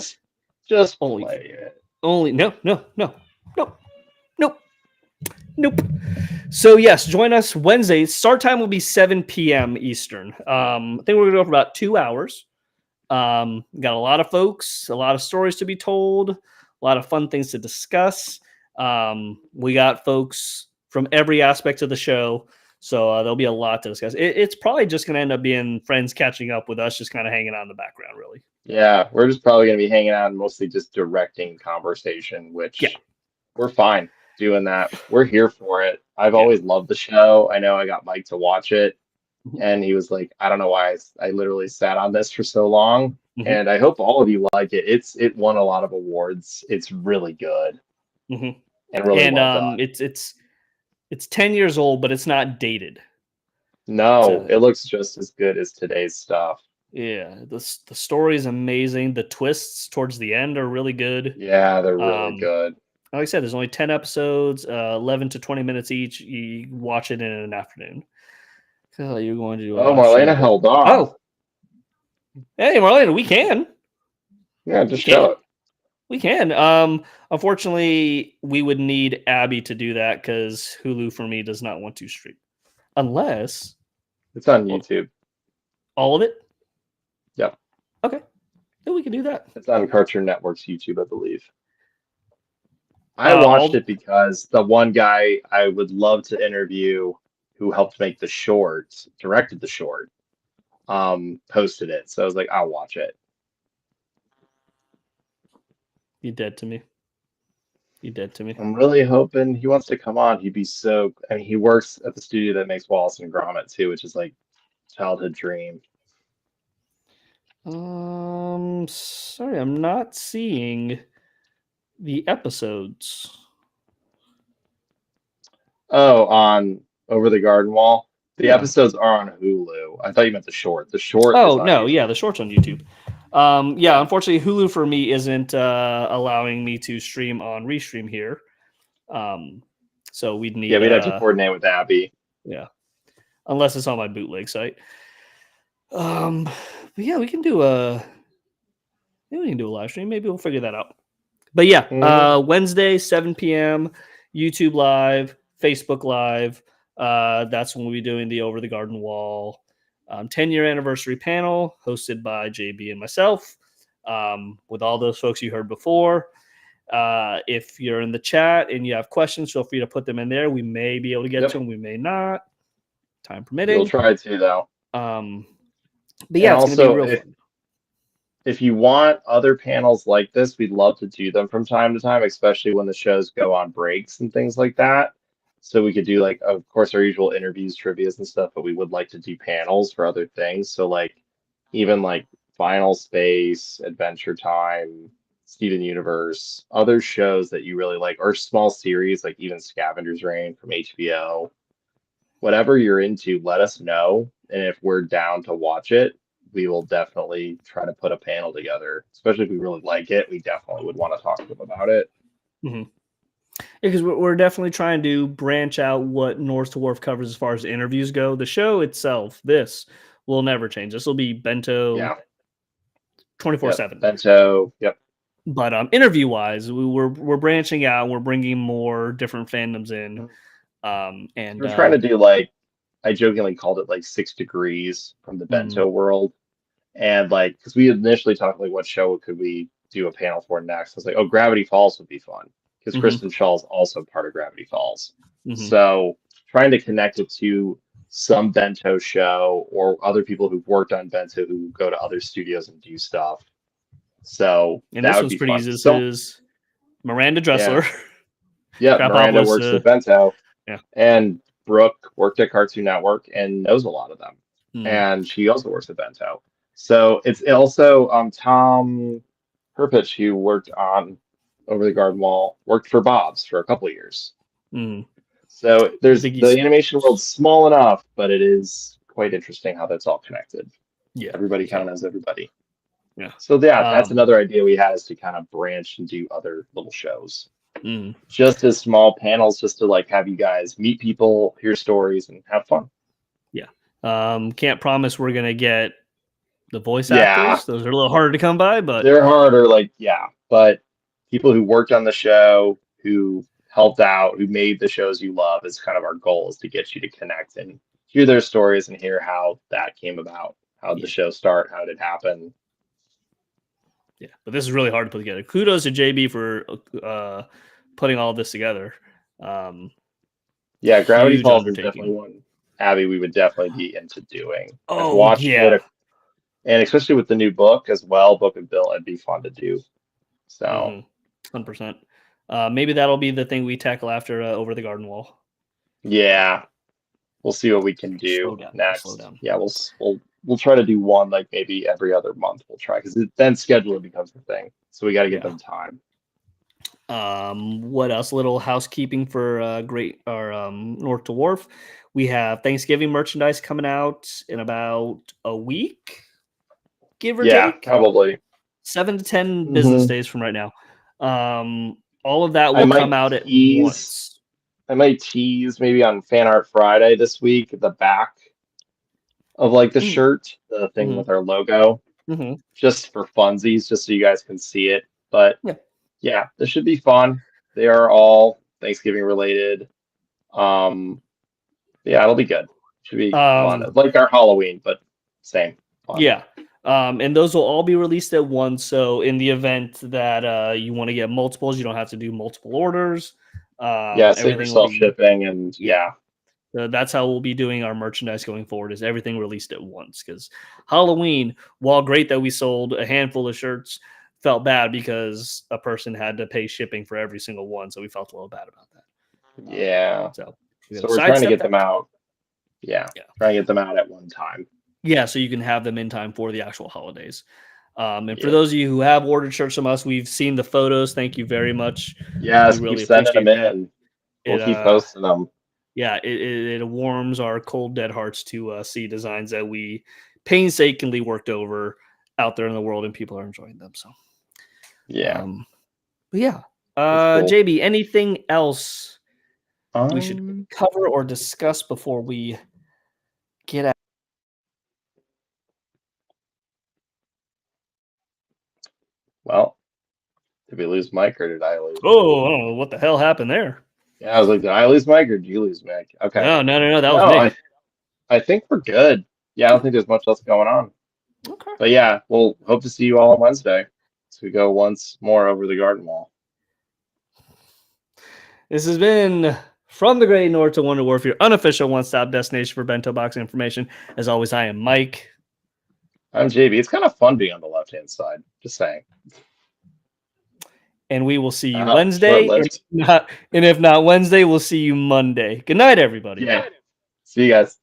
Just only play it. Only no. Nope. So yes, join us Wednesday. Start time will be 7 p.m. Eastern. I think we're gonna go for about 2 hours. Got a lot of folks, a lot of stories to be told, a lot of fun things to discuss. We got folks from every aspect of the show, so there'll be a lot to discuss. It's probably just gonna end up being friends catching up with us, just kind of hanging out in the background, really. Yeah, we're just probably gonna be hanging out and mostly just directing conversation, which we're fine doing that. We're here for it. I've always loved the show. I know I got Mike to watch it, and he was like, I don't know why I literally sat on this for so long. And I hope all of you like it. It won a lot of awards. It's really good. And really well done. It's 10 years old, but it's not dated. No, it looks just as good as today's stuff. Yeah, the story is amazing. The twists towards the end are really good. Yeah, they're really good. Like I said, there's only 10 episodes, 11 to 20 minutes each. You watch it in an afternoon. So you're going to do. Marlena held on. Oh, hey, Marlena, we can. Yeah, just show it. We can. Unfortunately, we would need Abby to do that because Hulu for me does not want to stream, unless it's on YouTube. All of it. Yep. Okay, then we can do that. It's on Cartoon Network's YouTube, I believe. I watched it because the one guy I would love to interview who helped make the short, directed the short, posted it. So I was like, I'll watch it. You dead to me. I'm really hoping he wants to come on. He'd be so. I mean, he works at the studio that makes Wallace and Gromit too, which is like childhood dream. Sorry, I'm not seeing the episodes. Oh, on Over the Garden Wall. The episodes are on Hulu. I thought you meant the short. The short. Oh no, YouTube. Yeah, the short's on YouTube. Yeah, unfortunately, Hulu for me isn't allowing me to stream on Restream here. So we'd need. Yeah, we'd have to coordinate with Abby. Yeah, unless it's on my bootleg site. But yeah, we can do a live stream. Maybe we'll figure that out. But yeah, Wednesday, 7 p.m. YouTube Live, Facebook Live. That's when we'll be doing the Over the Garden Wall 10-year anniversary panel hosted by JB and myself with all those folks you heard before. If you're in the chat and you have questions, feel free to put them in there. We may be able to get to them. We may not. Time permitting. We'll try to, though. But yeah, it's going to be real fun. If you want other panels like this, we'd love to do them from time to time, especially when the shows go on breaks and things like that. So we could do, like, of course, our usual interviews, trivias and stuff, but we would like to do panels for other things. So, like, even like Final Space, Adventure Time, Steven Universe, other shows that you really like, or small series, like even Scavenger's Reign from HBO. Whatever you're into, let us know. And if we're down to watch it, we will definitely try to put a panel together. Especially if we really like it, we definitely would want to talk to them about it. Mm-hmm. Because we're definitely trying to branch out what North to Wharf covers as far as interviews go. The show itself, this will never change. This will be Bento 24/7. Bento, yep. But interview-wise, we're branching out. We're bringing more different fandoms in. And we're trying to do, like, I jokingly called it like 6 degrees from the Bento world. And like, because we initially talked like what show could we do a panel for next? I was like, oh, Gravity Falls would be fun because Kristen Shaw's also part of Gravity Falls. So trying to connect it to some bento show or other people who've worked on bento who go to other studios and do stuff. So And that this would one's be pretty fun. easy. This So, is Miranda Dressler. yeah, Crap Miranda Pablo's, works at bento. yeah. And Brooke worked at Cartoon Network and knows a lot of them. And she also works at bento. So it's also Tom Herpich, who worked on Over the Garden Wall, worked for Bob's for a couple of years. So there's the animation world's small enough, but it is quite interesting how that's all connected. Yeah, everybody kind of knows everybody. Yeah. So that's another idea we had, is to kind of branch and do other little shows, just as small panels, just to like have you guys meet people, hear stories, and have fun. Yeah. Can't promise we're gonna get the voice actors. Those are a little harder to come by, but they're harder. But people who worked on the show, who helped out, who made the shows you love, is kind of our goal, is to get you to connect and hear their stories and hear how that came about, how the show start, how did it happen. Yeah, but this is really hard to put together. Kudos to JB for putting all this together. Gravity Falls is definitely one, Abby, we would definitely be into doing. Oh, I've watched it, and especially with the new book as well, Book of Bill, it'd be fun to do. So, 100%. Maybe that'll be the thing we tackle after Over the Garden Wall. Yeah, we'll see what we can do next. Slow down. Yeah, we'll try to do one like maybe every other month. We'll try, because then scheduling becomes the thing. So we got to get them time. What else? A little housekeeping for North to Wharf. We have Thanksgiving merchandise coming out in about a week, give or take. Yeah, probably 7 to 10 business days from right now. All of that will come out at once. I might tease maybe on Fan Art Friday this week the back of like the shirt, the thing with our logo, just for funsies, just so you guys can see it. But yeah, this should be fun. They are all Thanksgiving related. Yeah, it'll be good. Should be fun, like our Halloween, but same fun. Yeah. And those will all be released at once. So in the event that you want to get multiples, you don't have to do multiple orders. Save yourself shipping, and that's how we'll be doing our merchandise going forward, is everything released at once. Because Halloween, while great that we sold a handful of shirts, felt bad because a person had to pay shipping for every single one. So we felt a little bad about that. Yeah. So we're trying to get them out. Trying to get them out at one time. Yeah, so you can have them in time for the actual holidays. And for those of you who have ordered shirts from us, we've seen the photos. Thank you very much. Yes, we really keep sending them in. We'll keep posting them. Yeah, it warms our cold, dead hearts to see designs that we painstakingly worked over out there in the world, and people are enjoying them. So, cool. JB, anything else we should cover or discuss before we get out? Well, did we lose Mike, or did I lose? Oh, I don't know what the hell happened there. Yeah, I was like, did I lose Mike or did you lose Mike? Okay. No, that was me. I think we're good. Yeah, I don't think there's much else going on. Okay. But yeah, we'll hope to see you all on Wednesday. So we go once more over the garden wall. This has been From the Great North to Wonder Wharf, your unofficial one-stop destination for bento box information. As always, I am Mike. I'm JB. It's kind of fun being on the left-hand side. Just saying. And we will see you Wednesday. And if not Wednesday, we'll see you Monday. Good night, everybody. Yeah. See you guys.